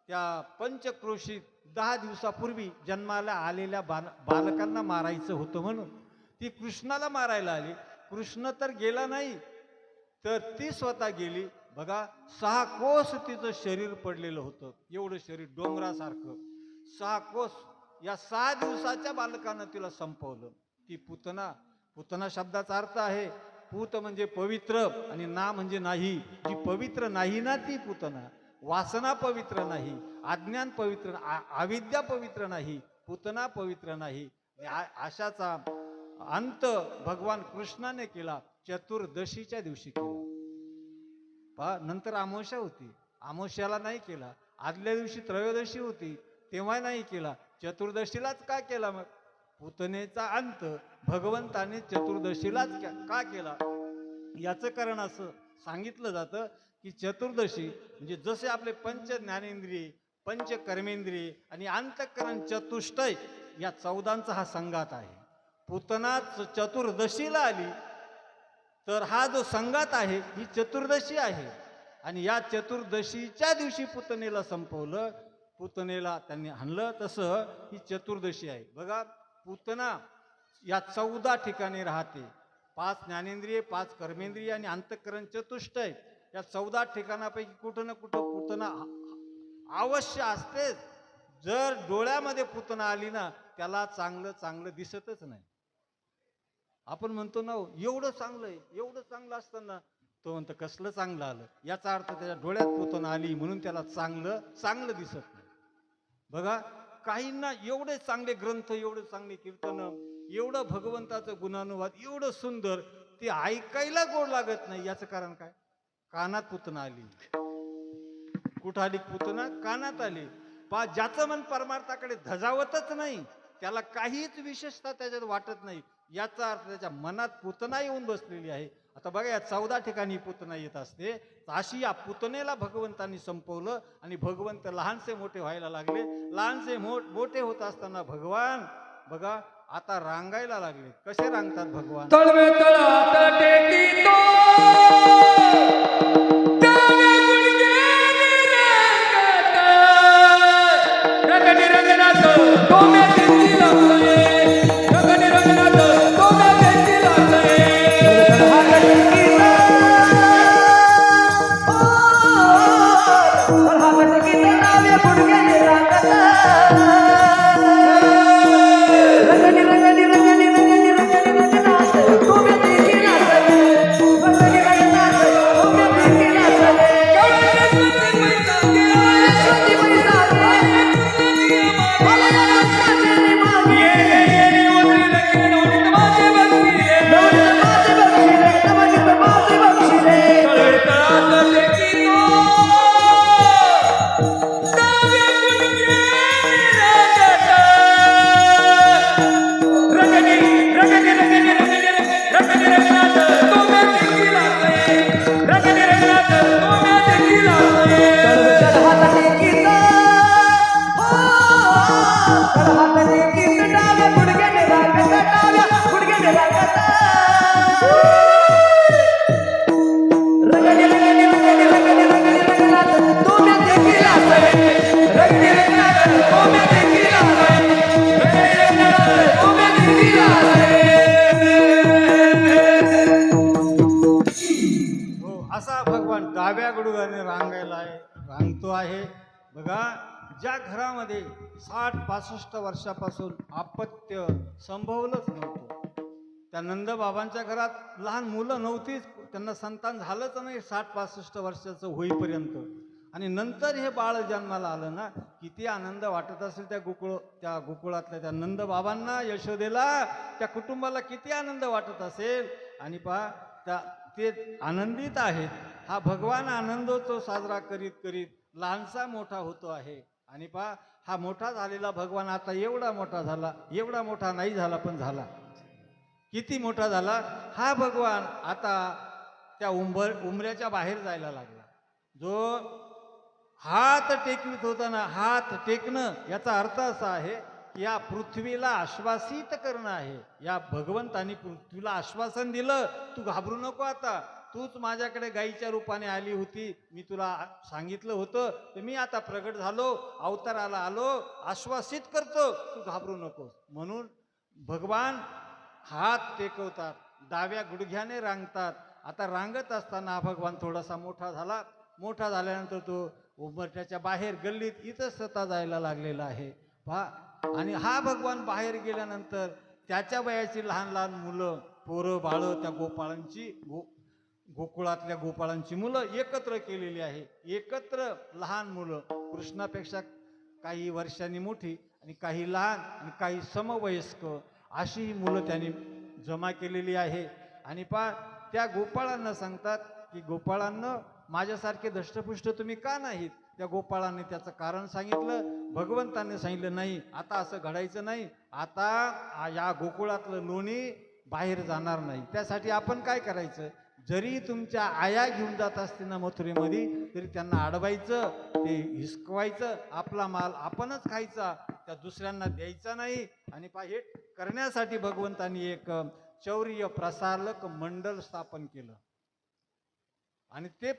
त्या पंचक्रोशीत 10 दिवसापूर्वी जन्माला आलेल्या बालकांना मारायचं होतं म्हणून ती कृष्णाला मारायला आली. कृष्ण तर गेला नाही तर ती स्वतः गेली. बघा 6 कोस तिचं शरीर पडलेलं होतं, एवढं शरीर डोंगरासारखं 6 कोस. या 6 दिवसाच्या बालकानं तिला संपवलं. ती पूतना. पूतना शब्दाचा अर्थ आहे पूत म्हणजे पवित्र आणि ना म्हणजे नाही. जी पवित्र नाही ना ती पूतना. वासना पवित्र नाही, अज्ञान पवित्र, अविद्या पवित्र नाही, पूतना पवित्र नाही. अशाचा अंत भगवान कृष्णाने केला चतुर्दशीच्या दिवशी केला. पहा नंतर अमावस्या होती, अमावस्याला नाही केला. आदल्या दिवशी त्रयोदशी होती तेव्हा नाही केला. चतुर्दशीलाच का केला? मग पूतनेचा अंत भगवंताने चतुर्दशीलाच का केला? याचं कारण असं सांगितलं जातं की चतुर्दशी म्हणजे जसे आपले पंच ज्ञानेंद्रिय, पंच कर्मेंद्रिय आणि अंतःकरण चतुष्टय या 14चा हा संघात आहे. पूतना चतुर्दशीला आली तर हा जो संघात आहे ही चतुर्दशी आहे. आणि या चतुर्दशीच्या दिवशी पूतनेला संपवलं, पूतनेला त्यांनी हाणलं, तसं ही चतुर्दशी आहे. बघा पूतना या 14 ठिकाणी राहते. 5 ज्ञानेंद्रिय, 5 कर्मेंद्रिय आणि अंतःकरण चतुष्टय या 14 ठिकाणापैकी कुठं ना कुठं पूतना अवश्य असतेच. जर डोळ्यामध्ये पूतना आली ना त्याला चांगलं चांगलं दिसतच नाही. आपण म्हणतो ना एवढं चांगलं आहे, एवढं चांगलं असताना तो म्हणतो कसलं चांगलं आलं. याचा अर्थ त्याच्या डोळ्यात पूतना आली म्हणून त्याला चांगलं चांगलं दिसत नाही. बघा काहींना एवढे चांगले ग्रंथ, एवढे चांगले कीर्तन, एवढं भगवंताचं गुणानुवाद एवढं सुंदर ते ऐकायला गोड लागत नाही. याचं कारण काय? कानात पूतना आली. कुठं आली पूतना? कानात आली. पा ज्याचं मन परमार्थाकडे धजावतच नाही त्याला काहीच विशेषता त्याच्यात वाटत नाही. याचा अर्थ त्याच्या मनात पूतना येऊन बसलेली आहे. आता बघा या 14 ठिकाणी पूतना येत असते. अशी या पूतनेला भगवंतांनी संपवलं आणि भगवंत लहानसे मोठे व्हायला लागले. लहानसे मोठे होत असताना भगवान बघा आता रांगायला लागले. कसे रांगतात भगवान? तळवे तळात टेकी तो त्यावे गुडघे निरंगत रगणी रंगनाथ डोमे दिली लागले रगणी रंगनाथ डोमे दिली लागले हात टेकीचा हात टेकीचा त्यावे गुडघे निरंगत रगणी रंगणी रंगणी रंगणी रंगणी रंगनाथ डोमे दिली लागले रगणी रंगनाथ डोमे दिली लागले यशोदी बैसागे मला यशोदी मागे येरी वदरी लगी नवनीत माझे बक्षिले नवनीत माझे बक्षिले तळे तळात टेकी तो त्यावे गुडघे निरंगत रगणी रगणी रगणी रगणी रगणी रंगनाथ डोमे दिली लागले रगणी रंगनाथ डोमे दिली लागले तर हात टेकीचा तर हात टेकीचा डाव्या गुडघ्याने लागत डाव्या गुडघ्याने लागत रगणी रगणी रगणी रगणी रगणी रंगनाथ डोमे दिली लागले रगणी रंगनाथ डोमे दिली लागले रगणी रंगनाथ डोमे दिली लागले हो असा भगवान डाव्या गुडघ्याने रांगायला आहे, रांगतो आहे. बघा, ज्या घरामध्ये 60-65 वर्षापासून अपत्य संभवलंच नव्हतं, त्या नंदबाबांच्या घरात लहान मुलं नव्हतीच, त्यांना संतान झालंच नाही 60-65 वर्षाचं होईपर्यंत. आणि नंतर हे बाळ जन्माला आलं ना, किती आनंद वाटत असेल त्या गोकुळातल्या त्या नंदबाबांना, यशोदेला, त्या कुटुंबाला किती आनंद वाटत असेल. आणि पहा ते आनंदित आहेत. हा भगवान आनंदोत्सव साजरा करीत करीत लहानसा मोठा होतो आहे. आणि पहा, हा मोठा झालेला भगवान आता एवढा मोठा झाला, एवढा मोठा नाही झाला पण झाला. किती मोठा झाला हा भगवान. आता त्या उंबऱ्याच्या बाहेर जायला लागला. जो हात टेकवित होता ना, हात टेकणं याचा अर्थ असा आहे की या पृथ्वीला आश्वासित करणं आहे. या भगवंतानी पृथ्वीला आश्वासन दिलं, तू घाबरू नको, आता तूच माझ्याकडे गायीच्या रूपाने आली होती, मी तुला सांगितलं होतं, तर मी आता प्रगट झालो, अवताराला आलो, आश्वासित करतो, तू घाबरू नको. म्हणून भगवान हात टेकवतात, डाव्या गुडघ्याने रांगतात. आता रांगत असताना हा भगवान थोडासा मोठा झाला. मोठा झाल्यानंतर तो उंबरठ्याच्या बाहेर गल्लीत इतस्ततः जायला लागलेला आहे. पहा, आणि हा भगवान बाहेर गेल्यानंतर त्याच्या वयाची लहान लहान मुलं, पोरं बाळं, त्या गोपाळांची गोकुळातल्या गोपाळांची मुलं एकत्र केलेली आहे. एकत्र लहान मुलं, कृष्णापेक्षा काही वर्षांनी मोठी आणि काही लहान आणि काही समवयस्क, अशी ही मुलं त्यांनी जमा केलेली आहे. आणि पहा, त्या गोपाळांना सांगतात की गोपाळांना माझ्यासारखे दष्टपुष्ट तुम्ही का नाहीत. त्या गोपाळांनी त्याचं कारण सांगितलं. भगवंतांनी सांगितलं, नाही, आता असं घडायचं नाही, आता या गोकुळातलं लोणी बाहेर जाणार नाही. त्यासाठी आपण काय करायचं, जरी तुमच्या आया घेऊन जात असतील ना मथुरेमध्ये, तरी त्यांना अडवायचं, ते हिसकवायचं, आपला माल आपणच खायचा, त्या दुसऱ्यांना द्यायचा नाही. आणि हे करण्यासाठी भगवंतांनी एक चौर्य प्रसारक मंडळ स्थापन केलं. आणि ते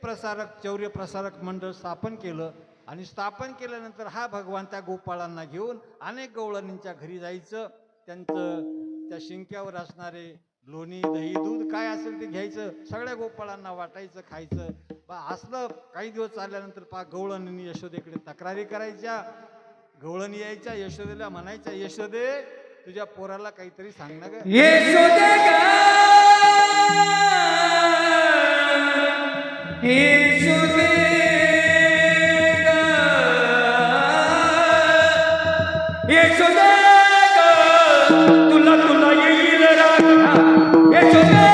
चौर्य प्रसारक मंडळ स्थापन केलं. आणि स्थापन केल्यानंतर हा भगवान त्या गोपाळांना घेऊन अनेक गवळणींच्या घरी जायचं, त्यांचं त्या शिंक्यावर असणारे लोणी, दही, दूध काय असेल ते घ्यायचं, सगळ्या गोपाळांना वाटायचं, खायचं. असलं काही दिवस चालल्यानंतर गवळणींनी यशोदेकडे तक्रारी करायच्या. गवळणी यायच्या, यशोदेला म्हणायच्या, यशोदे, तुझ्या पोराला काहीतरी सांग ना ग. यशोदे ग, यशोदे ग, यशोदे ग, तुला तुला येईल राग, यशोदे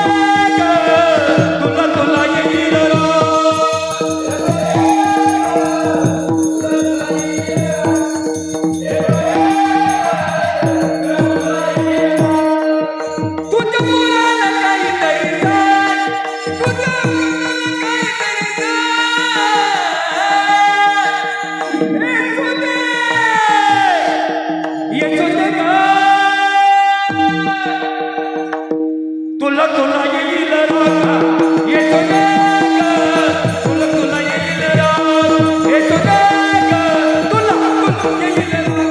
ग, तुला तुला येईल राग. तुझ्या मुलाला काहीतरी सांग, तुझ्या मुलाला काहीतरी सांग, यशोदे ग, तुला तुला येईल राग, यशोदे ग, तुला तुला येईल राग, यशोदे ग, तुला तुला येईल राग.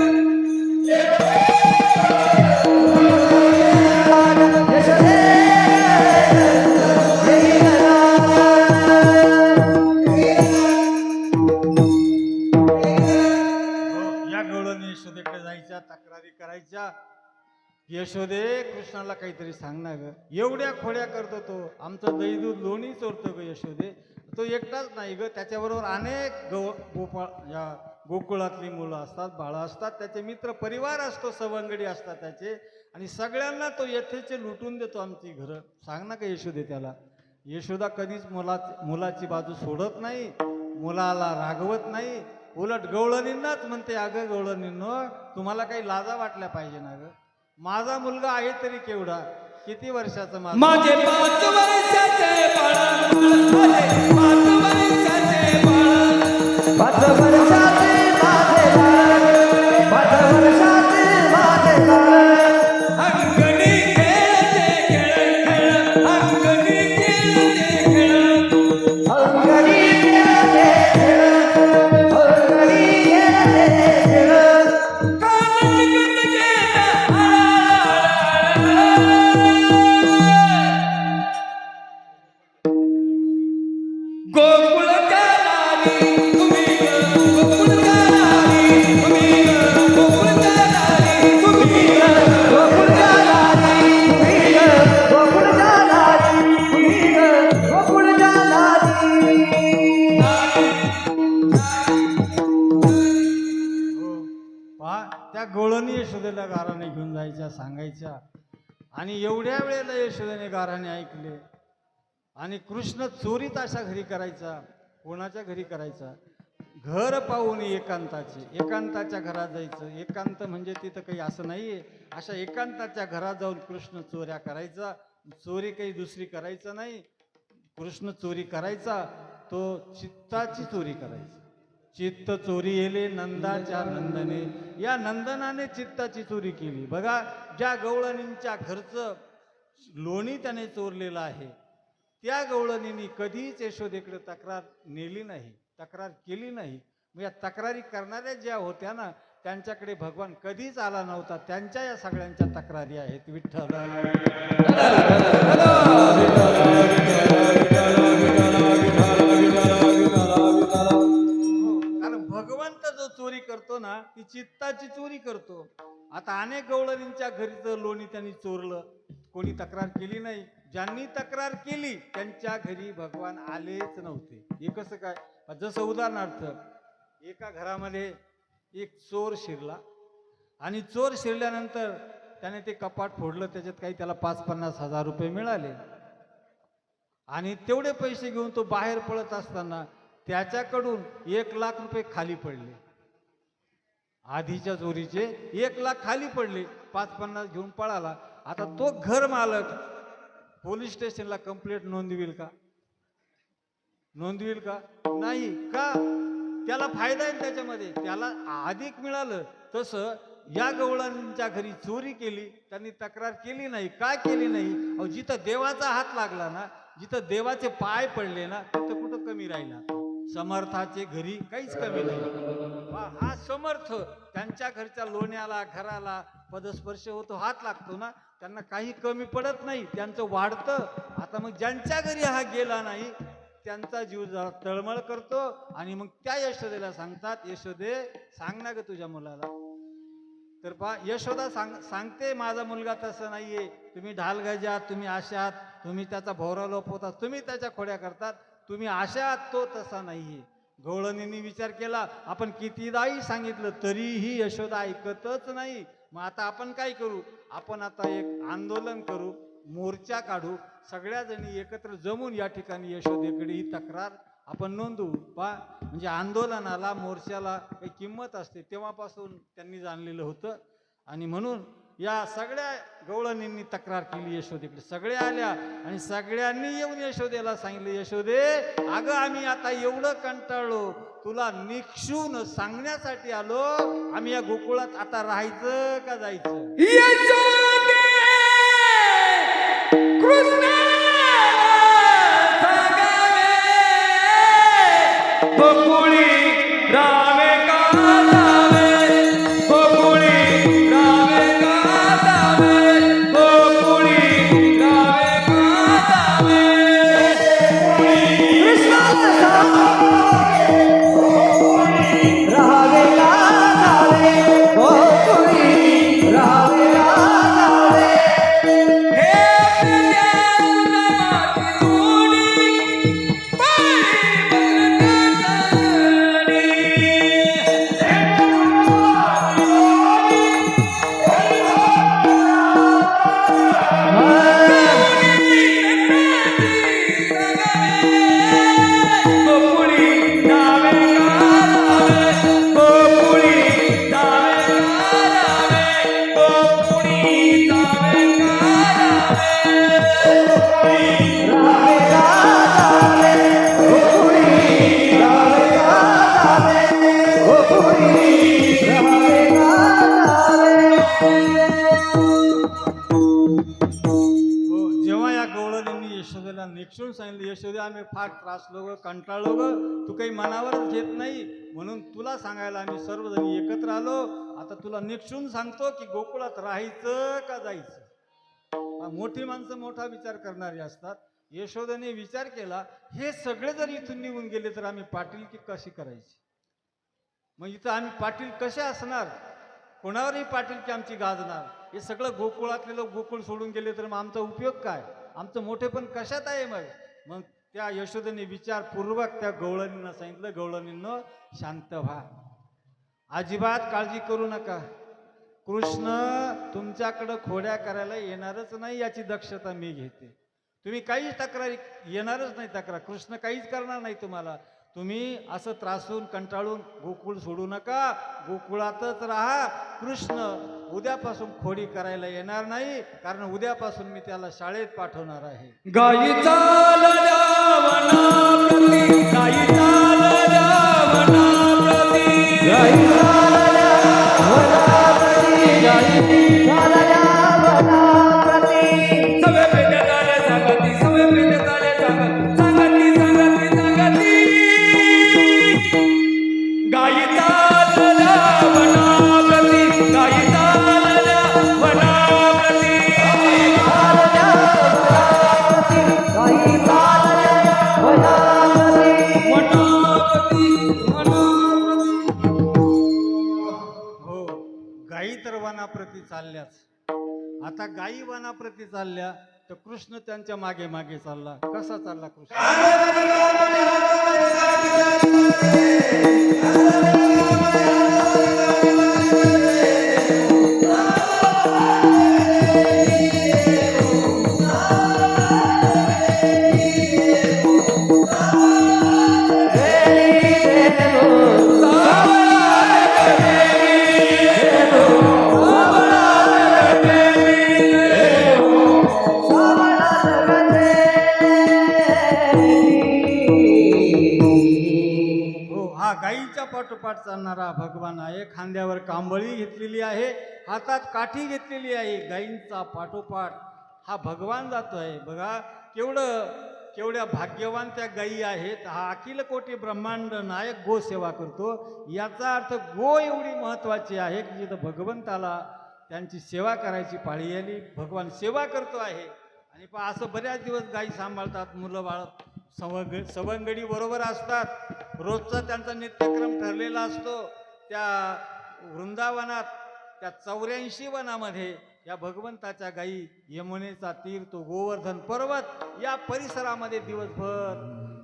या गवळणी यशोदेकडे जायच्या, तक्रारी करायच्या. यशोदे, कृष्णाला काहीतरी सांग ना ग, एवढ्या खोड्या करतो तो, आमचं दही दूध लोणी चोरतो ग यशोदे. तो एकटाच नाही ग, त्याच्याबरोबर अनेक या गोकुळातली मुलं असतात, बाळं असतात, त्याचे मित्र परिवार असतो, सवंगडी असतात त्याचे. आणि सगळ्यांना तो यथेचे लुटून देतो आमची घरं. सांग ना का यशोदे त्याला. यशोदा कधीच मुलाची बाजू सोडत नाही, मुलाला रागवत नाही, उलट गवळणींनाच म्हणते, अगं गवळणींनो, तुम्हाला काही लाजा वाटल्या पाहिजे ना ग. माझा मुलगा आहे तरी केवढा, किती वर्षाचा माझे 5 वर्षाचे बाळ, माझे 5 वर्षाचे बाळ, 5 वर्षाचे माझे बाळ, 5 वर्षाचे माझे बाळ. अंगणी खेळते खेळ खेळ, अंगणी खेळते खेळ, अंगणी खेळते खेळ, अंगणी खेळते खेळ. कानात गुंजते गोकुळच्या दारी तुम्ही ग, सांगायच्या. आणि एवढ्या वेळेला यशोदेने गाराने ऐकले. आणि कृष्ण चोरीत अशा घरी करायचा. कोणाच्या घरी करायचा? घर पाहून एकांताचे. एकांताच्या घरात जायचं. एकांत म्हणजे तिथं काही असं नाहीये. अशा एकांताच्या घरात जाऊन कृष्ण चोऱ्या करायचा. चोरी काही दुसरी करायचं नाही. कृष्ण चोरी करायचा तो चित्ताची चोरी करायची. चित्त चोरी येले नंदाच्या नंदने. या नंदनाने चित्ताची चोरी केली. बघा, ज्या गवळणींच्या घरचं लोणी त्याने चोरलेलं आहे त्या गवळणींनी कधीच यशोदेकडे तक्रार नेली नाही, तक्रार केली नाही. मग या तक्रारी करणाऱ्या ज्या होत्या ना त्यांच्याकडे भगवान कधीच आला नव्हता. त्यांच्या या सगळ्यांच्या तक्रारी आहेत विठ्ठल. कारण भगवंत जो चोरी करतो ना ती चित्ताची चोरी करतो. आता अनेक गवळणींच्या घरीचं लोणी त्यांनी चोरलं, कोणी तक्रार केली नाही. ज्यांनी तक्रार केली त्यांच्या घरी भगवान आलेच नव्हते. हे कसं काय? जसं उदाहरणार्थ एका घरामध्ये एक चोर शिरला आणि चोर शिरल्यानंतर त्याने ते कपाट फोडलं. त्याच्यात काही त्याला 5-50 हजार रुपये मिळाले आणि तेवढे पैसे घेऊन तो बाहेर पळत असताना त्याच्याकडून 1 लाख रुपये खाली पडले. आधीच्या चोरीचे 1 लाख खाली पडले. 5-50 घेऊन पळाला. आता तो घर मालक पोलीस स्टेशनला कंप्लेंट नोंदविल का? नोंदविल का? नाही. का? त्याला फायदा आहे त्याच्यामध्ये, त्याला अधिक मिळालं. तसं या गवळणींच्या घरी चोरी केली, त्यांनी तक्रार केली नाही. का केली नाही? अहो, जिथं देवाचा हात लागला ना, जिथं देवाचे पाय पडले ना तिथं कुठं कमी राहिला? समर्थाचे घरी काहीच कमी नाही. हा समर्थ त्यांच्या घरच्या लोण्याला घराला पदस्पर्श होतो, हात लागतो ना, त्यांना काही कमी पडत नाही, त्यांचं वाढतं. आता मग ज्यांच्या घरी हा गेला नाही त्यांचा जीव तळमळ करतो. आणि मग त्या यशोदेला सांगतात, यशोदे सांग ना ग तुझ्या मुलाला. तर पहा यशोदा सांगते माझा मुलगा तसं नाहीये. तुम्ही ढाल गजात, तुम्ही आशात, तुम्ही त्याचा भोवरा लोपवतात, तुम्ही त्याच्या खोड्या करतात, तुम्ही आशात, तो तसा नाहीये. गवळणींनी विचार केला, आपण कितीदाही सांगितलं तरीही यशोदा ऐकतच नाही. मग आता आपण काय करू? आपण आता एक आंदोलन करू, मोर्चा काढू, सगळ्या जणी एकत्र जमून या ठिकाणी यशोदेकडे ही तक्रार आपण नोंदवू. पहा, म्हणजे आंदोलनाला मोर्चाला काही किंमत असते तेव्हापासून त्यांनी जाणलेलं होतं. आणि म्हणून या सगळ्या गवळणींनी तक्रार केली यशोदेकडे. सगळे आल्या आणि सगळ्यांनी येऊन यशोदेला सांगितलं, यशोदे अगं आम्ही आता एवढं कंटाळलो, तुला निक्षून सांगण्यासाठी आलो, आम्ही या गोकुळात आता राहायचं का जायचं? यशोदे कृष्ण सांगावे गोकुळी रावे का जावे, गोकुळी रावे का जावे, गोकुळी रावे का जावे. राहावे का जावे, गोकुळी राहावे का जावे. हे प्रेमाची जोडी पायी बघतानी. गोकुळी जावे का जावे, गोकुळी जावे का जावे, गोकुळी जावे का जावे. राहावे का जावे, गोकुळी राहावे का जावे, गोकुळी राहावे का जावे. हो, जेव्हा या गवळणींनी यशोदेला निक्षून सांगितलं, यशोदे आम्ही फार त्रासलो ग, कंटाळलो ग, तू काही मनावरच घेत नाही, म्हणून तुला सांगायला आम्ही सर्वजण एकत्र आलो. आता तुला निक्षून सांगतो की गोकुळात राहायचं का जायचं. मोठी माणसं मोठा विचार करणारी असतात. यशोदेने विचार केला, हे सगळे जर इथून निघून गेले तर आम्ही पाटीलकी कशी करायची? मग इथं आम्ही पाटील कसे असणार? कोणावरही पाटीलकी आमची गाजणार? हे सगळं गोकुळातले लोक गोकुळ सोडून गेले तर मग आमचा उपयोग काय? आमचं मोठेपण कशात आहे? मग त्या यशोदेने विचारपूर्वक त्या गवळणींना सांगितलं, गवळणींनो शांत व्हा, अजिबात काळजी करू नका, कृष्ण तुमच्याकडं खोड्या करायला येणारच नाही याची दक्षता मी घेते. तुम्ही काहीच तक्रार येणारच नाही तक्रार. कृष्ण काहीच करणार नाही तुम्हाला. तुम्ही असं त्रासून कंटाळून गोकुळ सोडू नका, गोकुळातच राहा. कृष्ण उद्यापासून खोडी करायला येणार नाही, कारण उद्यापासून मी त्याला शाळेत पाठवणार आहे. गाई चालल्या वनाप्रती, गाई चालल्या वनाप्रती. गाई चालल्या वनाप्रती, गाई चालल्या वनाप्रती. सवे पेंड्या झाल्या सांगती, सवे पेंड्या झाल्या सांगती, सांगती सांगती सांगती. गाई चालल्या वनाप्रती, गाई चालल्या वनाप्रती. चालल्या वनाप्रती, गाई चालल्या वनाप्रती. वनाप्रती, वनाप्रती. हो, गायी तर वनाप्रती चालल्याच. आता गायी वनाप्रती चालल्या तर कृष्ण त्यांच्या मागे मागे चालला. कसा चालला कृष्ण? हो, हा गायीच्या पाठोपाठ चालणारा भगवान आहे. खांद्यावर कांबळी घेतलेली आहे, हातात काठी घेतलेली आहे. गायींचा पाठोपाठ हा भगवान जातो आहे. बघा केवढ्या भाग्यवान त्या गायी आहेत. हा अखिल कोटी ब्रह्मांड नायक गो सेवा करतो. याचा अर्थ गो एवढी महत्वाची आहे की जिथं भगवंताला त्यांची सेवा करायची पाळी आली, भगवान सेवा करतो आहे. आणि पहा असं बऱ्याच दिवस गायी सांभाळतात. मुलं बाळ सवंगडी बरोबर असतात. रोजचा त्यांचा नित्यक्रम ठरलेला असतो. त्या वृंदावनात त्या 84 वनामध्ये या भगवंताच्या गायी, यमुनेचा तीर, तो गोवर्धन पर्वत, या परिसरामध्ये दिवसभर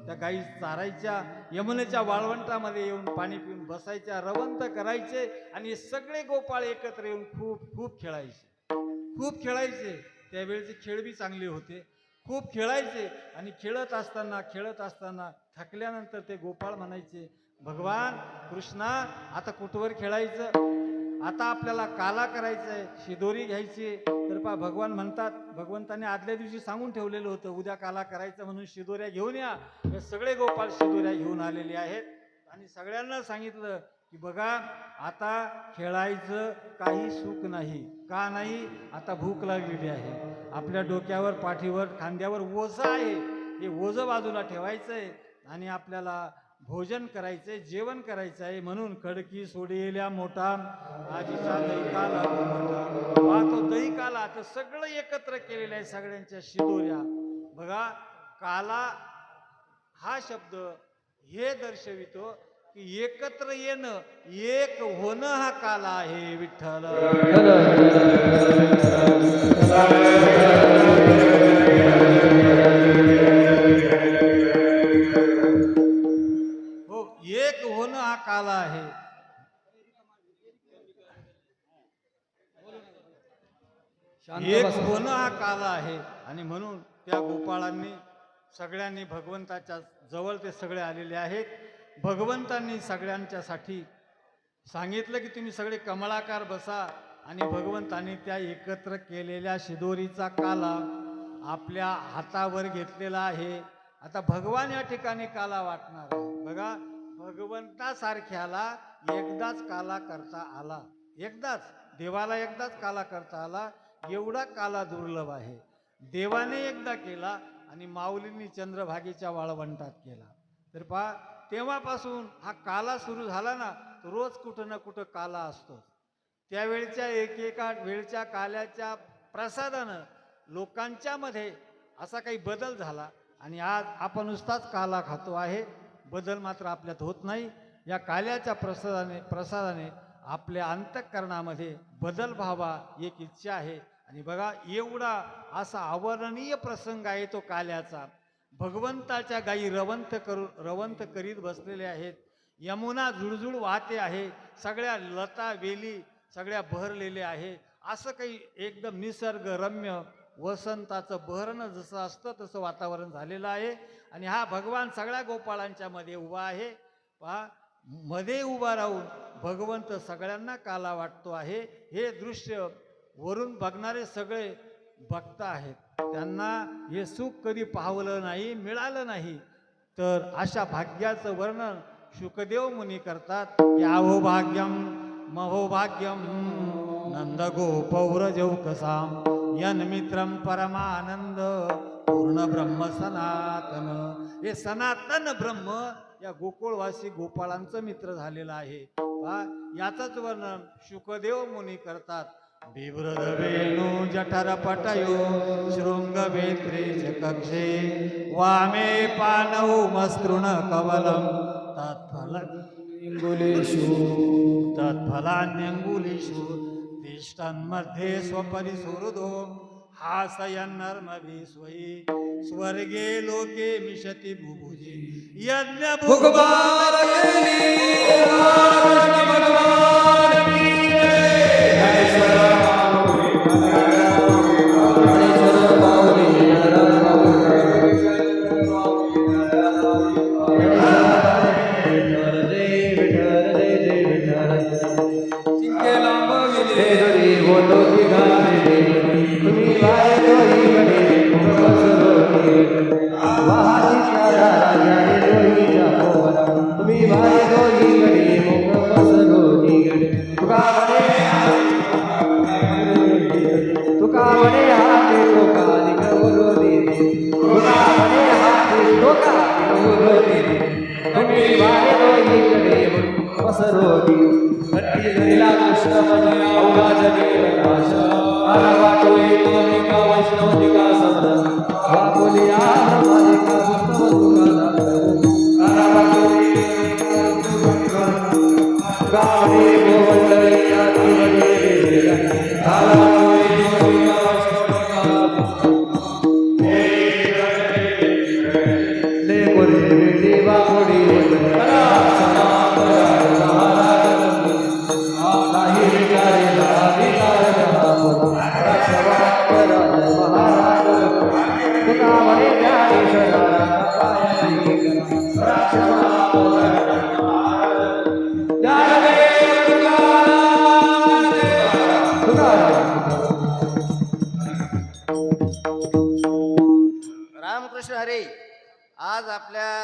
त्या गायी चारायच्या. यमुनेच्या वाळवंटामध्ये येऊन पाणी पिऊन बसायच्या, रवंत करायचे. आणि हे सगळे गोपाळ एकत्र येऊन खूप खेळायचे. त्यावेळेचे खेळ बी चांगले होते. खूप खेळायचे. आणि खेळत असताना थकल्यानंतर ते गोपाळ म्हणायचे, भगवान कृष्णा, आता कुठवर खेळायचं? आता आपल्याला काला करायचं आहे, शिदोरी घ्यायची. तर पहा भगवान म्हणतात, भगवंताने आदल्या दिवशी सांगून ठेवलेलं होतं उद्या काला करायचं म्हणून शिदोऱ्या घेऊन या. हे सगळे गोपाळ शिदोऱ्या घेऊन आलेले आहेत. आणि सगळ्यांना सांगितलं की बघा, आता खेळायचं काही सुख नाही. का नाही? आता भूक लागलेली आहे. आपल्या डोक्यावर, पाठीवर, खांद्यावर ओझं आहे. हे ओझं बाजूला ठेवायचं आहे आणि आपल्याला भोजन करायचंय, जेवण करायचं आहे. म्हणून खडकी सोडिल्या मोठा, आजीचा दही काला मोठा. पाहतो दही काला तर सगळं एकत्र केलेलं आहे, सगळ्यांच्या शिदोऱ्या. बघा, काला हा शब्द हे दर्शवितो की एकत्र येणं, एक होणं हा काला आहे. विठ्ठल हो, एक होणं हा काला आहे. एक होणं हा काला आहे. आणि म्हणून त्या गोपाळांनी सगळ्यांनी भगवंताच्या जवळ ते सगळे आलेले आहेत. भगवंतांनी सगळ्यांच्यासाठी सांगितलं की तुम्ही सगळे कमळाकार बसा. आणि भगवंतांनी त्या एकत्र केलेल्या शिदोरीचा काला आपल्या हातावर घेतलेला आहे. आता भगवान या ठिकाणी काला वाटणार आहे. बघा, भगवंतासारख्याला एकदाच काला करता आला, एकदाच देवाला एकदाच काला करता आला. एवढा काला दुर्लभ आहे. देवाने एकदा केला आणि माऊलींनी चंद्रभागेच्या वाळवंटात केला. तर पहा, तेव्हापासून हा काला सुरू झाला ना, तर रोज कुठं ना कुठं काला असतो. त्यावेळच्या एकेका वेळच्या काल्याच्या प्रसादानं लोकांच्या मध्ये असा काही बदल झाला. आणि आज आपण नुसताच काला खातो आहे, बदल मात्र आपल्यात होत नाही. या काल्याच्या प्रसादाने आपल्या अंतःकरणामध्ये बदल व्हावा एक इच्छा आहे. आणि बघा, एवढा असा अवर्णनीय प्रसंग आहे तो काल्याचा. भगवंताच्या गायी रवंत करीत बसलेल्या आहेत. यमुना जुळजुळ वाहते आहे. सगळ्या लता वेली सगळ्या बहरलेले आहे. असं काही एकदम निसर्गरम्य वसंताचं बहरणं जसं असतं तसं वातावरण झालेलं आहे. आणि हा भगवान सगळ्या गोपाळांच्या मध्ये उभा आहे. पहा, मध्ये उभा राहून भगवंत सगळ्यांना काला वाटतो आहे. हे दृश्य वरून बघणारे सगळे भक्त आहेत. त्यांना हे सुख कधी पावलं नाही, मिळालं नाही. तर अशा भाग्याचं वर्णन शुकदेव मुनी करतात की अहो भाग्यम महोभाग्यम नंदगोपौरजौकसाम यन्मित्रम परमानंद पूर्ण ब्रह्म सनातन. हे सनातन ब्रह्म या गोकुळवासी गोपाळांचं मित्र झालेलं आहे. पहा, याचंच वर्णन शुकदेव मुनी करतात. बिभ्रद वेणू जठर पटयो शृंगवेत्रेच कक्षे वामे पानौ मस्तृण कवलम तत्फलान्यंगुलेषु तिष्ठन्मध्ये स्वपरिसुहृदो हासयन्नर्मभिस्वयि स्वर्गे लोके मिशति बुभुजि यज्ञ भगवान की रामकृष्ण हरी. आज आपल्या